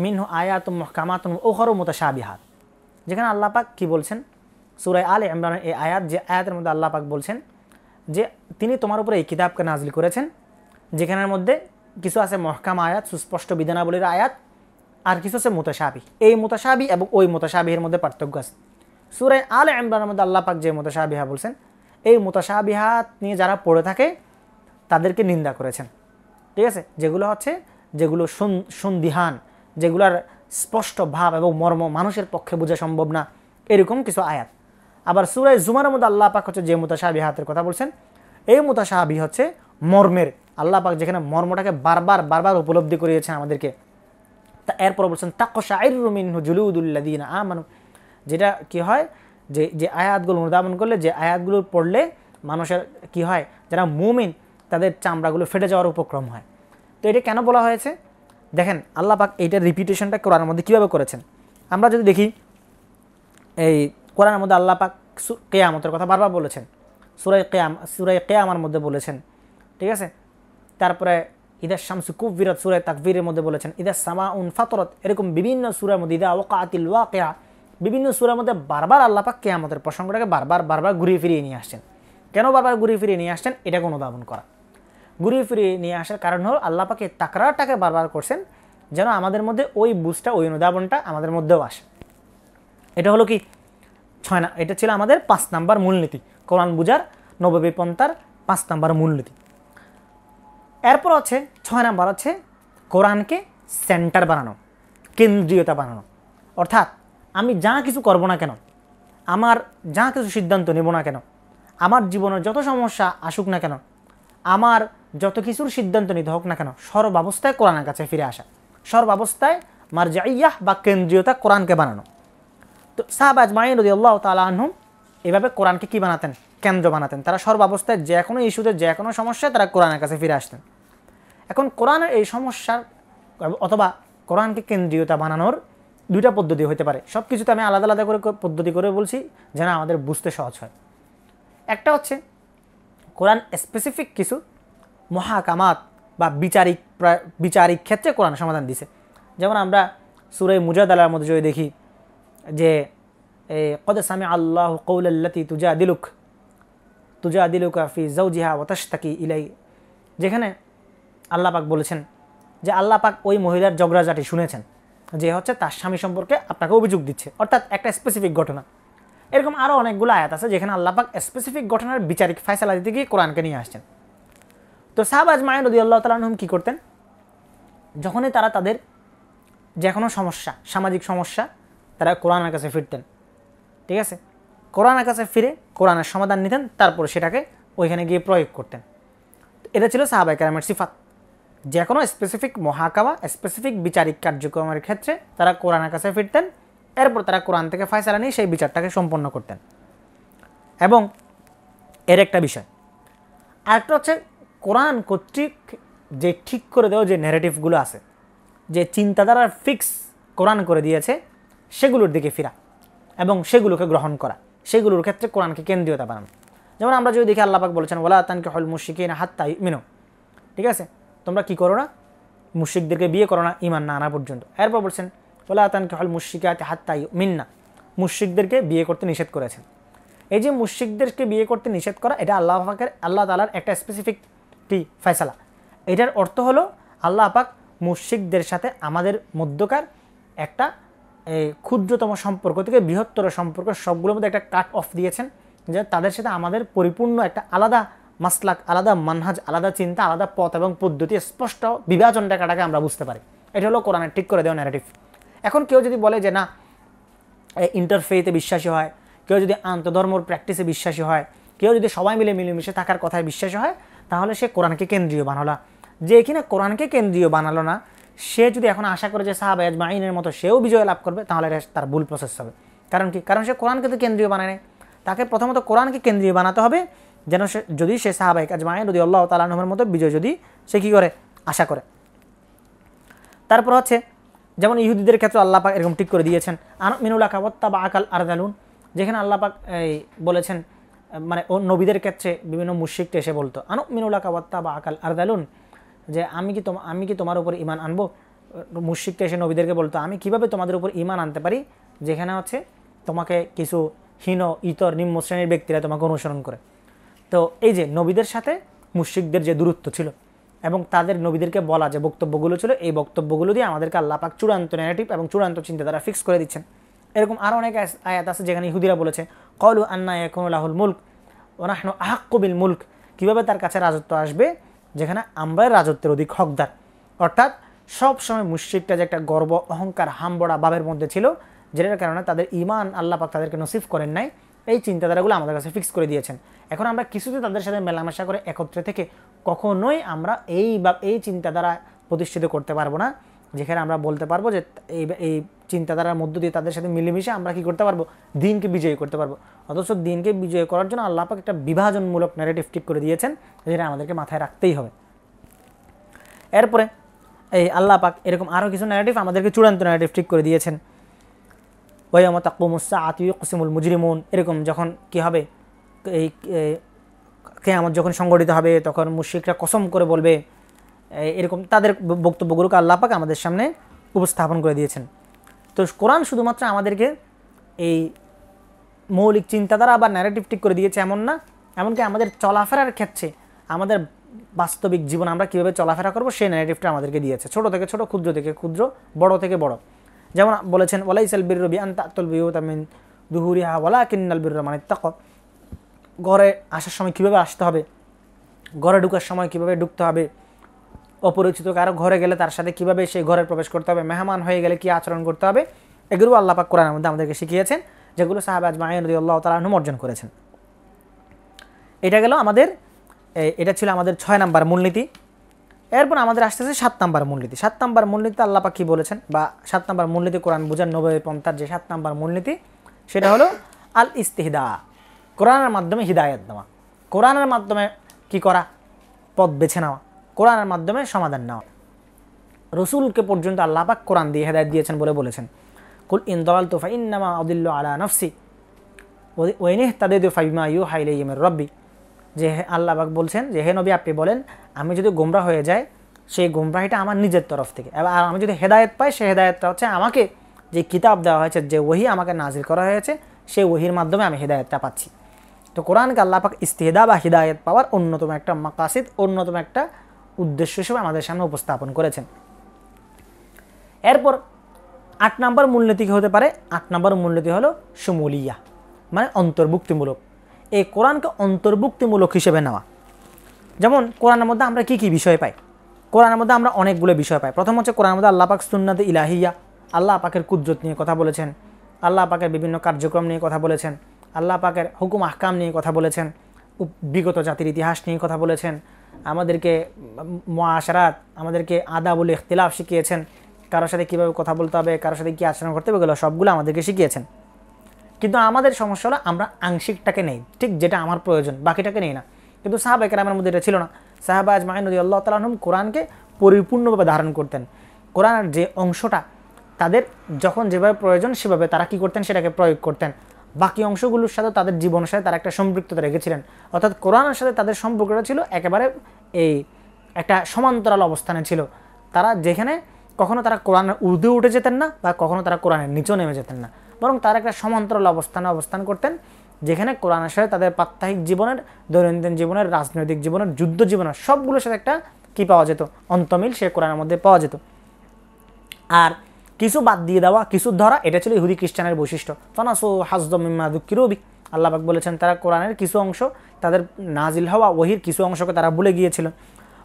মিনহু আয়াতুম মুহকামাতুন ওয়া উখারু মুতাশাবিহাত। যেখানে আল্লাহ পাক কি বলছেন, সূরা আলে ইমরানের এই আয়াত, যে আয়াতের মধ্যে আল্লাহ পাক বলছেন যে তিনি তোমার উপরে এই কিতাবকে নাজিল করেছেন, যেখানের মধ্যে কিছু আছে মুহকাম আয়াত, সুস্পষ্ট বিধানাবলীর আয়াত, আর কিছু আছে মুতাশাবি। এই মুতাশাবি এবং ওই মুতাশাবিহের মধ্যে পার্থক্য আছে। সূরা আলে ইমরানের মধ্যে আল্লাহ পাক যে মুতাশাবিহা বলছেন, এই মুতাশাবিহাত নিয়ে যারা পড়ে থাকে তাদেরকে নিন্দা করেছেন, ঠিক আছে। যেগুলো সন্দিহান, যেগুলার স্পষ্ট ভাব এবং মর্ম মানুষের পক্ষে বোঝা সম্ভব না, এরকম কিছু আয়াত। আবার সূরা জুমারের মধ্যে আল্লাহ পাক হচ্ছে যে মুতাশাবিহাতের কথা বলছেন, এই মুতাশাবি হচ্ছে মর্মের, আল্লাহ পাক যেখানে মর্মটাকে বারবার উপলব্ধি করিয়েছেন আমাদেরকে। তা এরপর বলছেন তাকশাইরু মিনহু জুলুদুল্লাযীনা আমানু, যেটা কি হয়, যে আয়াতগুলো অনুধাবন করলে, যে আয়াতগুলো পড়লে মানুষের কি হয়, যারা মুমিন তাদের চামড়াগুলো ফেটে যাওয়ার উপক্রম হয়। তো এটা কেন বলা হয়েছে দেখেন, আল্লাহ পাক এইটার রিপিটেশনটা কোরআনের মধ্যে কীভাবে করেছেন। আমরা যদি দেখি, এই কোরআনের মধ্যে আল্লাহ পাক কিয়ামতের কথা বারবার বলেছেন, সূরা কিয়ামার মধ্যে বলেছেন, ঠিক আছে। তারপরে ইদা শামসু কুব্বিরাত, সূরা তাকবীরের মধ্যে বলেছেন, ইদা সামাউন ফাতরাত, এরকম বিভিন্ন সূরার মধ্যে, ইদা ওয়াকাতিল ওয়াকিয়া, বিভিন্ন সূরার মধ্যে বারবার আল্লাহ পাক কিয়ামতের প্রসঙ্গটাকে বারবার ঘুরিয়ে ফিরিয়ে নিয়ে আসছেন। কেন বারবার ঘুরিয়ে ফিরিয়ে নিয়ে আসছেন, এটাকে অনুধাবন করা। ঘুরিয়ে ফিরিয়ে নিয়ে আসার কারণ হলো আল্লাহ পাক এই তাকরারটাকে বারবার করছেন যেন আমাদের মধ্যে ওই বুঝটা, ওই অনুধাবনটা আমাদের মধ্যেও আসে। এটা হলো কি এটা ছিল আমাদের 5 নাম্বার মূলনীতি, কোরআন বুঝার নববী পন্থার 5 নাম্বার মূলনীতি। এরপর হচ্ছে 6 নাম্বার হচ্ছে কোরআনকে সেন্টার বানানো, কেন্দ্রীয়তা বানানো। অর্থাৎ আমি যা কিছু করব না কেন, আমার যা কিছু সিদ্ধান্ত নেব না কেন, আমার জীবনের যত সমস্যা আসুক না কেন, আমার যত কিছুর সিদ্ধান্ত নিতে হোক না কেন, সর্বাবস্থায় কোরআনের কাছে ফিরে আসা, সর্বাবস্থায় মারজাইয়াহ বা কেন্দ্রীয়তা কোরআনকে বানানো। তো সাহাবা আজমাইন রাদিয়াল্লাহু তাআলা আনহুম এভাবে কোরআনকে কি বানাতেন, কেন্দ্র বানাতেন। তারা সর্বাবস্থায় যে কোনো ইস্যুতে যে কোনো সমস্যায় তারা কোরআনের কাছে ফিরে আসতেন। এখন কোরআনের এই সমস্যার অথবা কোরআনকে কেন্দ্রীয়তা বানানোর দুইটা পদ্ধতি হতে পারে। সব কিছুতে আমি আলাদা আলাদা করে পদ্ধতি করে বলছি যেন আমাদের বুঝতে সহজ হয়। একটা হচ্ছে কোরআন স্পেসিফিক কিছু মহাকামাত বা বিচারিক ক্ষেত্রে কোরআন সমাধান দিছে। যেমন আমরা সূরা মুজাদালার মধ্যে যদি দেখি যে কদ সামি আল্লাহু কওলাল্লাতী তুজাদিলুকা ফি যাওজিহা ওয়া তাশতাকি ইলাই, যেখানে আল্লাহ পাক বলেছেন যে আল্লাহ পাক ওই মহিলার ঝগড়াঝাটি শুনেছেন যে হচ্ছে তার স্বামী সম্পর্কে আপনাকে অভিযোগ দিচ্ছে, অর্থাৎ একটা স্পেসিফিক ঘটনা। এরকম আরও অনেকগুলো আয়াত আছে যেখানে আল্লাহ পাক স্পেসিফিক ঘটনার বিচারিক ফায়সালা দিতে গিয়ে কোরআনকে নিয়ে আসছেন। তো সাহাবা আজমাইন রাদিয়াল্লাহু তাআলা আনহুম কী করতেন, যখনই তারা তাদের যে কোনো সমস্যা, সামাজিক সমস্যা, তারা কোরআনের কাছে ফিরতেন। ঠিক আছে, কোরআনের কাছে ফিরে কোরআনের সমাধান নিতেন, তারপর সেটাকে ওইখানে গিয়ে প্রয়োগ করতেন। এটা ছিল সাহাবায়ে কেরামের সিফাত। যে কোনো স্পেসিফিক মহাকামা, স্পেসিফিক বিচারিক কার্যক্রমের ক্ষেত্রে তারা কোরআনের কাছে ফিরতেন, এরপর তারা কোরআন থেকে ফয়সালা নিয়ে সেই বিচারটাকে সম্পন্ন করতেন। এবং এর একটা বিষয় আরেকটা হচ্ছে কোরআন কর্তৃক যে ঠিক করে দেওয়া যে ন্যারেটিভগুলো আছে, যে চিন্তাধারার ফিক্স কোরআন করে দিয়েছে, সেগুলোর দিকে ফিরা এবং সেগুলোকে গ্রহণ করা, সেগুলোর ক্ষেত্রে কোরআনকে কেন্দ্রীয়তা বানানো। যেমন আমরা যদি দেখি আল্লাহ পাক বলেছেন ওয়ালা তানকিহুল মুশরিকিনা হাত্তা ইউমিনু, ঠিক আছে, তোমরা কি করো না, মুশরিকদেরকে বিয়ে করো না ঈমান না আনা পর্যন্ত। এরপর বলছেন ওয়ালা তানকিহুল মুশরিকাতি হাত্তা ইউমিন্না, মুশরিকদেরকে বিয়ে করতে নিষেধ করেছেন। এই যে মুশরিকদেরকে বিয়ে করতে নিষেধ করা, এটা আল্লাহ তাআলার একটা স্পেসিফিক ফয়সালা। এটার অর্থ হলো আল্লাহ পাক মুশরিকদের সাথে আমাদের মধ্যকার একটা ক্ষুদ্রতম সম্পর্ক থেকে বৃহত্তর সম্পর্ক সবগুলোর মধ্যে একটা কাট অফ দিয়েছেন, যে তাদের সাথে আমাদের পরিপূর্ণ একটা আলাদা মাসলাক, আলাদা মানহাজ, আলাদা চিন্তা, আলাদা পথ এবং পদ্ধতি, স্পষ্ট বিভাজন রেখাটাকে আমরা বুঝতে পারি। এটা হলো কোরআনের ঠিক করে দেওয়া ন্যারেটিভ। এখন কেউ যদি বলে যে না ইন্টারফেইথে বিশ্বাসী হয়, কেউ যদি আন্তধর্মর প্র্যাকটিসে বিশ্বাসী হয়, কেউ যদি সবাই মিলে মিলেমিশে থাকার কথায় বিশ্বাসী হয়, তাহলে সে কোরআনকে কেন্দ্রীয় বানালো। যে কিনা কোরআনকে কেন্দ্রীয় বানালো না, সে যদি এখন আশা করে যে সাহাবা আজমাইনের মতো সেও বিজয় লাভ করবে, তাহলে তার ভুল প্রসেস হবে। কারণ কি? কারণ সে কোরআনকে তো কেন্দ্রীয় বানায় নাই। তাকে প্রথমত কোরআনকে কেন্দ্রীয় বানাতে হবে, যেন সে যদি সে সাহাবা আজমাইন রাদিয়াল্লাহু তাআলা আনহুমের মতো বিজয় যদি সে কী করে আশা করে। তারপর হচ্ছে যেমন ইহুদিদের ক্ষেত্রে আল্লাহ পাক এরকম ঠিক করে দিয়েছেন আনুমিনুলাকা ওয়াত্তাবা আকাল আরদালুন, যেখানে আল্লাহ পাক বলেছেন, মানে ও নবীদের ক্ষেত্রে বিভিন্ন মুশরিকরা এসে বলতো আনুমিনুলাকা ওয়াত্তাবা আকাল আরদালুন, যে আমি কি তোমার উপর ঈমান আনবো। মুশরিকরা এসে নবীদেরকে বলতো আমি কিভাবে তোমাদের উপর ঈমান আনতে পারি, যেখানে হচ্ছে তোমাকে কিছু হীন ইতর নিম্ন শ্রেণীর ব্যক্তিরা তোমাকে অনুসরণ করে। তো এই যে নবীদের সাথে মুশরিকদের যে দূরত্ব ছিল এবং তাদের নবীদেরকে বলা যে বক্তব্যগুলো ছিল, এই বক্তব্যগুলো দিয়ে আমাদেরকে আল্লাহ পাক চূড়ান্ত ন্যারেটিভ এবং চূড়ান্ত চিন্তাধারা ফিক্স করে দিচ্ছেন। এরকম আরও অনেক আয়াত আছে যেখানে ইহুদিরা বলেছে ক্বালু আন্না ইয়াকুনু লাহুল মুলক ওয়া নাহনু আহাক্কু বিল মুলক, কীভাবে তার কাছে রাজত্ব আসবে যেখানে আমরা রাজত্বের অধিক হকদার। অর্থাৎ সবসময় মুশরিকটা যে একটা গর্ব, অহংকার, হামবড়া ভাবের মধ্যে ছিল, যেটার কারণে তাদের ঈমান আল্লাহ পাক তাদেরকে নসিব করেন নাই। এই চিন্তাধারাগুলো আমাদের কাছে ফিক্স করে দিয়েছেন। এখন আমরা কিছুতে তাদের সাথে মেলামেশা করে একত্রে থেকে কখনোই আমরা এই চিন্তাধারা প্রতিষ্ঠিত করতে পারবো না, যেখানে আমরা বলতে পারবো যে এই চিন্তাধারার মধ্য দিয়ে তাদের সাথে মিলেমিশে আমরা কি করতে পারবো, দিনকে বিজয়ী করতে পারবো। অথচ দিনকে বিজয় করার জন্য আল্লাহ পাক একটা বিভাজনমূলক ন্যারেটিভ ঠিক করে দিয়েছেন, যেটা আমাদেরকে মাথায় রাখতেই হবে। এরপরে এই আল্লাহ পাক এরকম আরও কিছু ন্যারেটিভ আমাদেরকে চূড়ান্ত ন্যারেটিভ ঠিক করে দিয়েছেন। ওয়াইয়াউমা তাকুমুস সাআতু ইউকসিমুল মুজরিমুন, এরকম যখন কি হবে, এই কিয়ামত যখন সংগঠিত হবে তখন মুশরিকরা কসম করে বলবে, এরকম তাদের বক্তব্যগুলোকে আল্লাহ পাক আমাদের সামনে উপস্থাপন করে দিয়েছেন। তো কোরআন শুধুমাত্র আমাদেরকে এই মৌলিক চিন্তাধারা বা ন্যারেটিভ ঠিক করে দিয়েছে এমন না, এমনকি আমাদের চলাফেরার ক্ষেত্রে, আমাদের বাস্তবিক জীবন আমরা কীভাবে চলাফেরা করবো সেই ন্যারেটিভটা আমাদেরকে দিয়েছে, ছোট থেকে ছোট, ক্ষুদ্র থেকে ক্ষুদ্র, বড় থেকে বড়। যেমন বলেছেন ওয়ালাইসাল বিররু বিআন তা'তুল বুয়ুতা মিন যুহুরিহা ওয়ালাকিন্নাল বিররা মান ইত্তাকা, ঘরে আসার সময় কীভাবে আসতে হবে, ঘরে ঢোকার সময় কীভাবে ঢুকতে হবে, অপরিচিত কারো ঘরে গেলে তার সাথে কীভাবে সেই ঘরে প্রবেশ করতে হবে, মেহমান হয়ে গেলে কী আচরণ করতে হবে, এগুলো আল্লাহ পাক কোরআনের মধ্যে আমাদেরকে শিখিয়েছেন, যেগুলো সাহাবা আজমাইন রাদিয়াল্লাহু তাআলা আনহুম অর্জন করেছেন। এটা গেল আমাদের, এটা ছিল আমাদের 6 নাম্বার মূলনীতি। এরপর আমাদের আসতেছে 7 নাম্বার মূলনীতি। 7 নাম্বার মূলনীতি আল্লাহ পাক কী বলেছেন, বা 7 নাম্বার মূলনীতি কোরআন বোঝার 90 পন্থার যে 7 নাম্বার মূলনীতি, সেটা হলো আল ইস্তিহদা, কোরআনের মাধ্যমে হিদায়াত দেওয়া, কোরআনের মাধ্যমে কি করা, পথ বেছে নেওয়া, কোরআনের মাধ্যমে সমাধান নেওয়া। রসুলকে পর্যন্ত আল্লাহ পাক কোরআন দিয়ে হেদায়েত দিয়েছেন বলে বলেছেন, কুল ইন দালালতু ফাইন্নামা আদিল্লু আলা নাফসি ওয়া ইন ইহতাদাইতু ফাবিমা ইউহা ইলাইয়া মির রাব্বি। যে আল্লাহ পাক বলছেন যে হে নবী আপনি বলেন আমি যদি গোমরাহ হয়ে যাই সেই গোমরাহিটা আমার নিজের তরফ থেকে, আর আমি যদি হেদায়েত পাই সেই হেদায়েতটা হচ্ছে আমাকে যে কিতাব দেওয়া হয়েছে, যে ওহী আমাকে নাজিল করা হয়েছে সেই ওহীর মাধ্যমে আমি হেদায়েতটা পাচ্ছি। তো কোরআনকে আল্লাহ পাক ইস্তিহদা বা হিদায়াত পাওয়ার অন্যতম একটা মাকাসিদ, অন্যতম একটা উদ্দেশ্য হিসেবে আমাদের সামনে উপস্থাপন করেছেন। এরপর 8 নম্বর মূলনীতি কী হতে পারে? 8 নম্বর মূলনীতি হলো শুমুলিয়া, মানে অন্তর্ভুক্তিমূলক। এই কোরআনকে অন্তর্ভুক্তিমূলক হিসেবে নেওয়া। যেমন কোরআনের মধ্যে আমরা কি কি বিষয় পাই? কোরআনের মধ্যে আমরা অনেকগুলো বিষয় পাই। প্রথম হচ্ছে কোরআনের মধ্যে আল্লাহ পাক সুন্নাতে ইলাহিয়া, আল্লাহ পাকের কুদরত নিয়ে কথা বলেছেন, আল্লাহ পাকের বিভিন্ন কার্যক্রম নিয়ে কথা বলেছেন, আল্লাহ পাকের হুকুম আহকাম নিয়ে কথা বলেছেন, বিগত জাতির ইতিহাস নিয়ে কথা বলেছেন, আমাদেরকে মুআশারাত, আমাদেরকে আদাবুল ইখতিলাফ শিখিয়েছেন, কারোর সাথে কীভাবে কথা বলতে হবে, কারোর সাথে কী আচরণ করতে হবে, এগুলো সবগুলো আমাদেরকে শিখিয়েছেন। কিন্তু আমাদের সমস্যা হলো আমরা আংশিকটাকে নেই, ঠিক যেটা আমার প্রয়োজন, বাকিটাকে নেই না। কিন্তু সাহাবা কেরামের মধ্যে এটা ছিল না। সাহাবা আজমাইন রাদিয়াল্লাহু তাআলা আনহুম কোরআনকে পরিপূর্ণভাবে ধারণ করতেন। কোরআনের যে অংশটা তাদের যখন যেভাবে প্রয়োজন সেভাবে তারা কী করতেন সেটাকে প্রয়োগ করতেন। বাকি অংশগুলোর সাথে তাদের জীবনের সাথে তারা একটা সম্পৃক্ততা রেখেছিলেন। অর্থাৎ কোরআনের সাথে তাদের সম্পর্কটা ছিল একেবারে এই একটা সমান্তরাল অবস্থানে ছিল। তারা যেখানে কখনো তারা কোরআনের ঊর্ধ্বে উঠে যেতেন না বা কখনো তারা কোরআনের নিচেও নেমে যেতেন না, বরং তারা একটা সমান্তরাল অবস্থানে অবস্থান করতেন, যেখানে কোরআনের সাথে তাদের প্রাত্যহিক জীবনের, দৈনন্দিন জীবনের, রাজনৈতিক জীবনের, যুদ্ধ জীবনের সবগুলোর সাথে একটা কী পাওয়া যেত? অন্তমিল সে কোরআনের মধ্যে পাওয়া যেত। আর কিছু বাদ দিয়ে দেওয়া, কিছু ধরা, এটা ছিল ইহুদি খ্রিস্টানের বৈশিষ্ট্য। ফানাসু হাযযম মিম্মা যুক্কিরু বিহি, আল্লাহ পাক বলেছেন তারা কোরআনের কিছু অংশ, তাদের নাজিল হওয়া ওহীর কিছু অংশকে তারা ভুলে গিয়েছিল।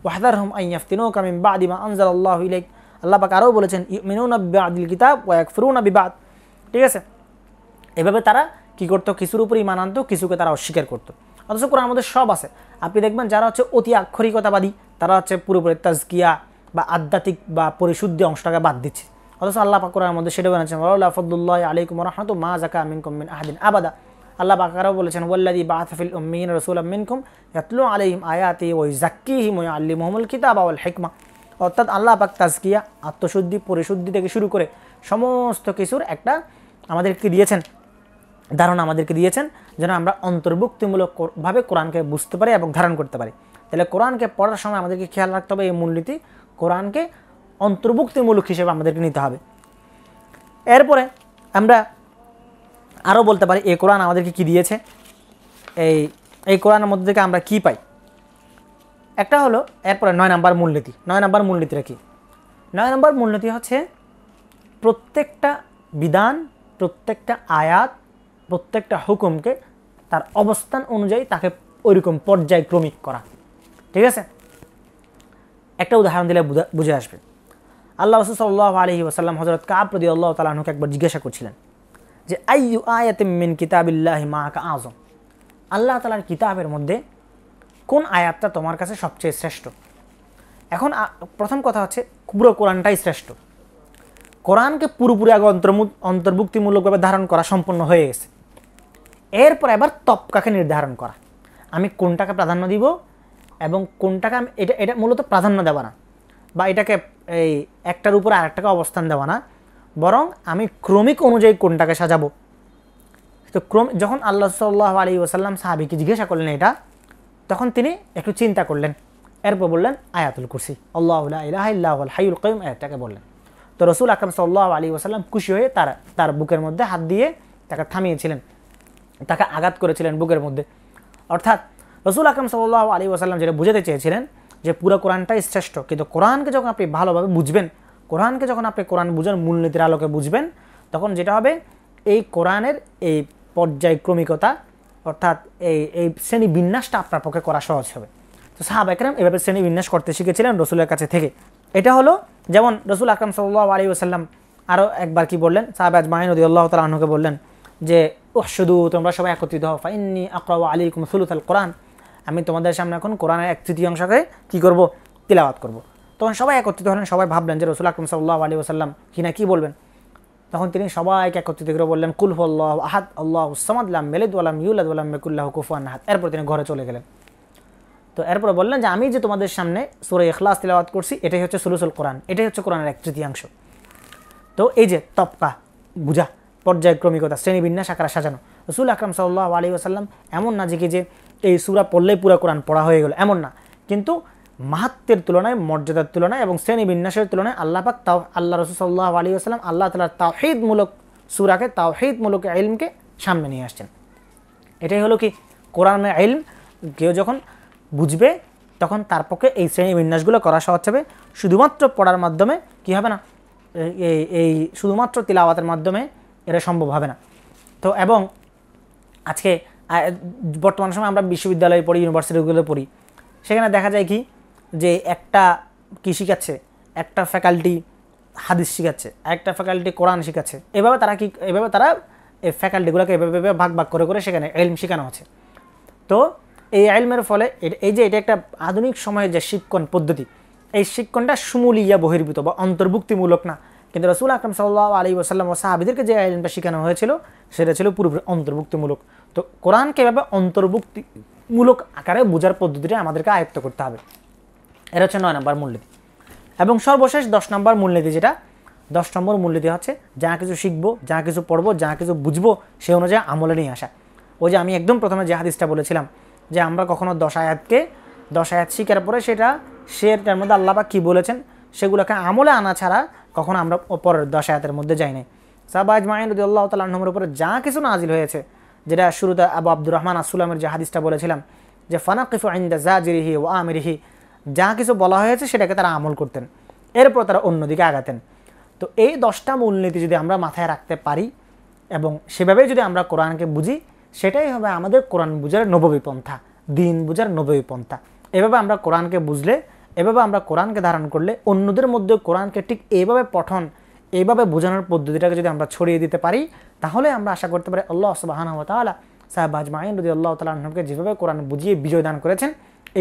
ওয়াহদারহুম আন ইয়াফতিনুকা মিন বাদি মা আনজালাল্লাহু ইলাইক, আল্লাহ পাক আরও বলেছেন ইউমিনুনা বিবাদিল কিতাব ওয়া ইয়াকফুরুনা বিবাদ। ঠিক আছে, এভাবে তারা কি করতো? কিছুর উপর ঈমান আনতো, কিছুকে তারা অস্বীকার করতো। অথচ কোরআনের মধ্যে সব আছে। আপনি দেখবেন যারা হচ্ছে অতি আক্ষরিকতাবাদী তারা হচ্ছে পুরোপুরি তাজকিয়া বা আধ্যাত্মিক বা পরিশুদ্ধি অংশটাকে বাদ দিচ্ছে। অথচ আল্লাহ পাক কোরআনের মধ্যে সেটা বলেছেন ওয়ালা ফাদলুল্লাহি আলাইকুম ওয়া রাহমাতুহু মা যাকা মিনকুম মিন আহাদিন আবাদা। আল্লাহ পাক আরও বলেছেন ওয়াল্লাযী বাআসা ফিল উম্মিয়িনা রাসূলাম মিনকুম ইয়াতলু আলাইহিম আয়াতিহি ওয়া ইউযাক্কিহিম ওয়া ইউআল্লিমুহুমুল কিতাবা ওয়াল হিকমা। অর্থাৎ আল্লাহ পাক তাজকিয়া, আত্মশুদ্ধি, পরিশুদ্ধি থেকে শুরু করে সমস্ত কিছুর একটা আমাদেরকে দিয়েছেন, ধারণা আমাদেরকে দিয়েছেন, যেন আমরা অন্তর্ভুক্তিমূলকভাবে কোরআনকে বুঝতে পারি এবং ধারণ করতে পারি। তাহলে কোরআনকে পড়ার সময় আমাদেরকে খেয়াল রাখতে হবে এই মূলনীতি, কোরআনকে অন্তর্ভুক্তিমূলক হিসেবে আমাদেরকে নিতে হবে। এরপরে আমরা আরও বলতে পারি এই কোরআন আমাদেরকে কি দিয়েছে, এই কোরআনের মধ্যে থেকে আমরা কি পাই। একটা হলো এরপরে 9 নম্বর মূলনীতি। 9 নম্বর মূলনীতিটা কি? 9 নম্বর মূলনীতি হচ্ছে প্রত্যেকটা বিধান, প্রত্যেকটা আয়াত, প্রত্যেকটা হুকুমকে তার অবস্থান অনুযায়ী তাকে ওইরকম পর্যায়ক্রমিক করা। ঠিক আছে, একটা উদাহরণ দিলে বুঝে আসবে। আল্লাহ রাসূল সাল্লাল্লাহু আলাইহি ওয়াসাল্লাম হযরত কাব রাদিয়াল্লাহু তাআলা আনহুকে একবার জিজ্ঞাসা করছিলেন যে আইয়ু আয়াতিম মিন কিতাবিল্লাহি মাআকা আযম, আল্লাহ তাআলার কিতাবের মধ্যে কোন আয়াতটা তোমার কাছে সবচেয়ে শ্রেষ্ঠ? এখন প্রথম কথা হচ্ছে পুরো কোরআনটাই শ্রেষ্ঠ। কোরআনকে পুরোপুরি আগে অন্তর্ভুক্তিমূলকভাবে ধারণ করা সম্পন্ন হয়ে গেছে। এরপর এবার তবকাকে নির্ধারণ করা, আমি কোনটাকে প্রাধান্য দিব এবং কোনটাকে আমি এটা মূলত প্রাধান্য দেওয়া না, বা এটাকে এই একটার উপরে আরেকটাকে অবস্থান দেওয়া না, বরং আমি ক্রমিক অনুযায়ী কোনটাকে সাজাবো। তো যখন আল্লাহ সাল্লাল্লাহু আলাইহি ওয়াসাল্লাম সাহাবীকে জিজ্ঞাসা করলেন এটা, তখন তিনি একটু চিন্তা করলেন, এরপর বললেন আয়াতুল কুরসি, আল্লাহু লা ইলাহা ইল্লা হুয়াল হাইয়ুল কাইয়ুম, আয়াতটাকে বললেন। তো রাসূল আকরাম সাল্লাল্লাহু আলাইহি ওয়াসাল্লাম খুশি হয়ে তার বুকের মধ্যে হাত দিয়ে তাকে থামিয়েছিলেন, তাকে আঘাত করেছিলেন বুকের মধ্যে। অর্থাৎ রাসূল আকরাম সাল্লাল্লাহু আলাইহি ওয়াসাল্লাম যেটা বুঝাতে চেয়েছিলেন যে পুরো কোরআনটাই শ্রেষ্ঠ, কিন্তু কোরআনকে যখন আপনি ভালোভাবে বুঝবেন, কোরআনকে যখন আপনি কোরআন বুঝার মূলনীতির আলোকে বুঝবেন, তখন যেটা হবে এই কোরআনের এই পর্যায়ক্রমিকতা অর্থাৎ এই শ্রেণী বিন্যাসটা আপনার পক্ষে করা সহজ হবে। তো সাহাবা একরাম এভাবে শ্রেণী বিন্যাস করতে শিখেছিলেন রসুলের কাছে থেকে। এটা হলো যেমন রসুল আকরাম সাল্লাল্লাহু আলাইহি ওয়াসাল্লাম আরও একবার কি বললেন, সাহাবা আজমাইন রাদিয়াল্লাহু তাআলা আনহুকে বললেন যে উহশুদু, তোমরা সবাই একত্রিত হও, ফাইন্নী আকরাউ আলাইকুম সুলুসাল কোরআন, আমি তোমাদের সামনে এখন কোরআনের 1/3 কী করব, তিলাওয়াত করব। তখন সবাই একত্রিত হলেন, সবাই ভাবলেন যে রসুল আকরাম সাল্লাল্লাহু আলাইহি ওয়াসাল্লাম কি না কি বলবেন। তখন তিনি সবাইকে একত্রিত করে বললেন, কুল হুয়াল্লাহু আহাদ আল্লাহুস সামাদ লাম ইয়ালিদ ওয়া লাম ইউলাদ ওয়া লাম ইয়াকুল লাহু কুফুয়ান আহাদ। এরপর তিনি ঘরে চলে গেলেন। তো এরপর বললেন যে আমি যে তোমাদের সামনে সূরা ইখলাস তিলাওয়াত করছি এটাই হচ্ছে সুলুসুল কোরআন, এটাই হচ্ছে কোরআনের 1/3। তো এই যে তবকা বুঝা, পর্যায়ক্রমিকতা, শ্রেণীবিন্যাস আকারে সাজানো। রাসূল আকরাম সাল্লাল্লাহু আলাইহি ওয়াসাল্লাম এমন না যে এই সূরা পড়লেই পুরো কোরআন পড়া হয়ে গেল, এমন না, কিন্তু মাহাত্মের তুলনায়, মর্যাদার তুলনায় এবং শ্রেণীবিন্যাসের তুলনায় আল্লাহ পাক আল্লাহ রাসূল সাল্লাল্লাহু আলাইহি ওয়াসাল্লাম আল্লাহ তাআলার তাওহীদমূলক সূরাকে, তাওহীদমূলক ইলমকে সামনে নিয়ে আসছেন। এটাই হলো কি কোরআনের ইলম। কেউ যখন বুঝবে তখন তার পক্ষে এই শ্রেণীবিন্যাসগুলো করা সহজ হবে। শুধুমাত্র পড়ার মাধ্যমে কি হবে না, এই শুধুমাত্র তিলাওয়াতের মাধ্যমে এটা সম্ভব হবে না। তো এবং আজকে বর্তমান সময় আমরা বিশ্ববিদ্যালয়ে পড়ি, ইউনিভার্সিটিগুলো পড়ি, সেখানে দেখা যায় কি যে একটা কি শিখাচ্ছে, একটা ফ্যাকাল্টি হাদিস শিখাচ্ছে, একটা ফ্যাকাল্টি কোরআন শিখাচ্ছে। এভাবে তারা এই ফ্যাকাল্টিগুলোকে এভাবে ভাগ ভাগ করে করে সেখানে ইলম শেখানো হচ্ছে। তো এই ইলমের ফলে এটা একটা আধুনিক সময়ের যে শিক্ষণ পদ্ধতি, এই শিক্ষণটা সুমুলিয়া বহির্ভূত বা অন্তর্ভুক্তিমূলক না। কিন্তু রাসূল আকরাম সাল্লাল্লাহু আলাইহি ওয়াসাল্লাম ও সাহাবীদেরকে যে ইলমটা শেখানো হয়েছিল সেটা ছিল পুরোপুরি অন্তর্ভুক্তিমূলক। তো কোরআনকে এভাবে অন্তর্ভুক্তিমূলক আকারে বোঝার পদ্ধতিটা আমাদেরকে আয়ত্ত করতে হবে। এটা হচ্ছে 9 নম্বর মূলনীতি। এবং সর্বশেষ 10 নম্বর মূলনীতি, যেটা 10 নম্বর মূলনীতি হচ্ছে যা কিছু শিখবো, যা কিছু পড়বো, যা কিছু বুঝবো সে অনুযায়ী আমলে নিয়ে আসা। ওই যে আমি একদম প্রথমে যে হাদিসটা বলেছিলাম যে আমরা কখনো 10 আয়াত শিখার পরে সেটার মধ্যে আল্লাহ পাক কী বলেছেন সেগুলোকে আমলে আনা ছাড়া কখনো আমরা পরের 10 আয়াতের মধ্যে যাই নাই। সাহাবা আজমাইন রাদিয়াল্লাহু তাআলা আনহুমের উপরে যা কিছু নাজিল হয়েছে, যেটা শুরুতে আবু আব্দুর রহমান আসসুলামের যে হাদিসটা বলেছিলাম যে ফানাকিফু ইনদা জাজিরিহি ওয়া আমিরিহি, যা কিছু বলা হয়েছে সেটাকে তারা আমল করতেন, এরপর তারা অন্যদিকে আগাতেন। তো এই 10টা মূলনীতি যদি আমরা মাথায় রাখতে পারি এবং সেভাবেই যদি আমরা কোরআনকে বুঝি, সেটাই হবে আমাদের কোরআন বুঝার নববী পন্থা, দিন বুঝার নববী পন্থা। এভাবে আমরা কোরআনকে বুঝলে, এভাবে আমরা কোরআনকে ধারণ করলে, অন্যদের মধ্যে কোরআনকে ঠিক এইভাবে পঠন, এইভাবে বোঝানোর পদ্ধতিটাকে যদি আমরা ছড়িয়ে দিতে পারি, তাহলে আমরা আশা করতে পারি আল্লাহ সুবহানাহু ওয়া তাআলা সাহাবা আজমাইন রাদিয়াল্লাহু তাআলা আনহুকে যেভাবে কোরআন বুঝিয়ে বিজয় দান করেছেন,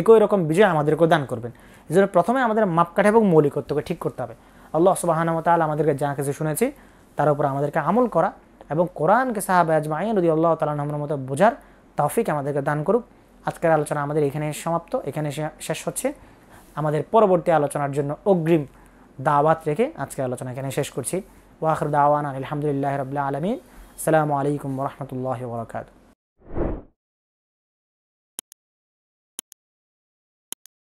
একই রকম বিজয় আমাদেরকেও দান করবেন। এই জন্য প্রথমে আমাদের মাপকাঠি এবং মৌলিকত্বকে ঠিক করতে হবে। আল্লাহ সুবহানাহু ওয়া তাআলা আমাদেরকে যা কিছু শুনেছি তার উপর আমাদেরকে আমল করা এবং কোরআনকে সাহাবা আজমাইন রাদিয়াল্লাহু তাআলা আনহুর মতো বোঝার তৌফিক আমাদেরকে দান করুক। আজকের আলোচনা আমাদের এখানে সমাপ্ত, এখানে শেষ হচ্ছে। আমাদের পরবর্তী আলোচনার জন্য অগ্রিম দাওয়াত রেখে আজকের আলোচনা এখানে শেষ করছি। ওয়া আখিরু দাওয়ানা আলহামদুলিল্লাহি রাব্বিল আলামিন। আসসালামু আলাইকুম ওয়া রাহমাতুল্লাহি ওয়া বারাকাতুহু।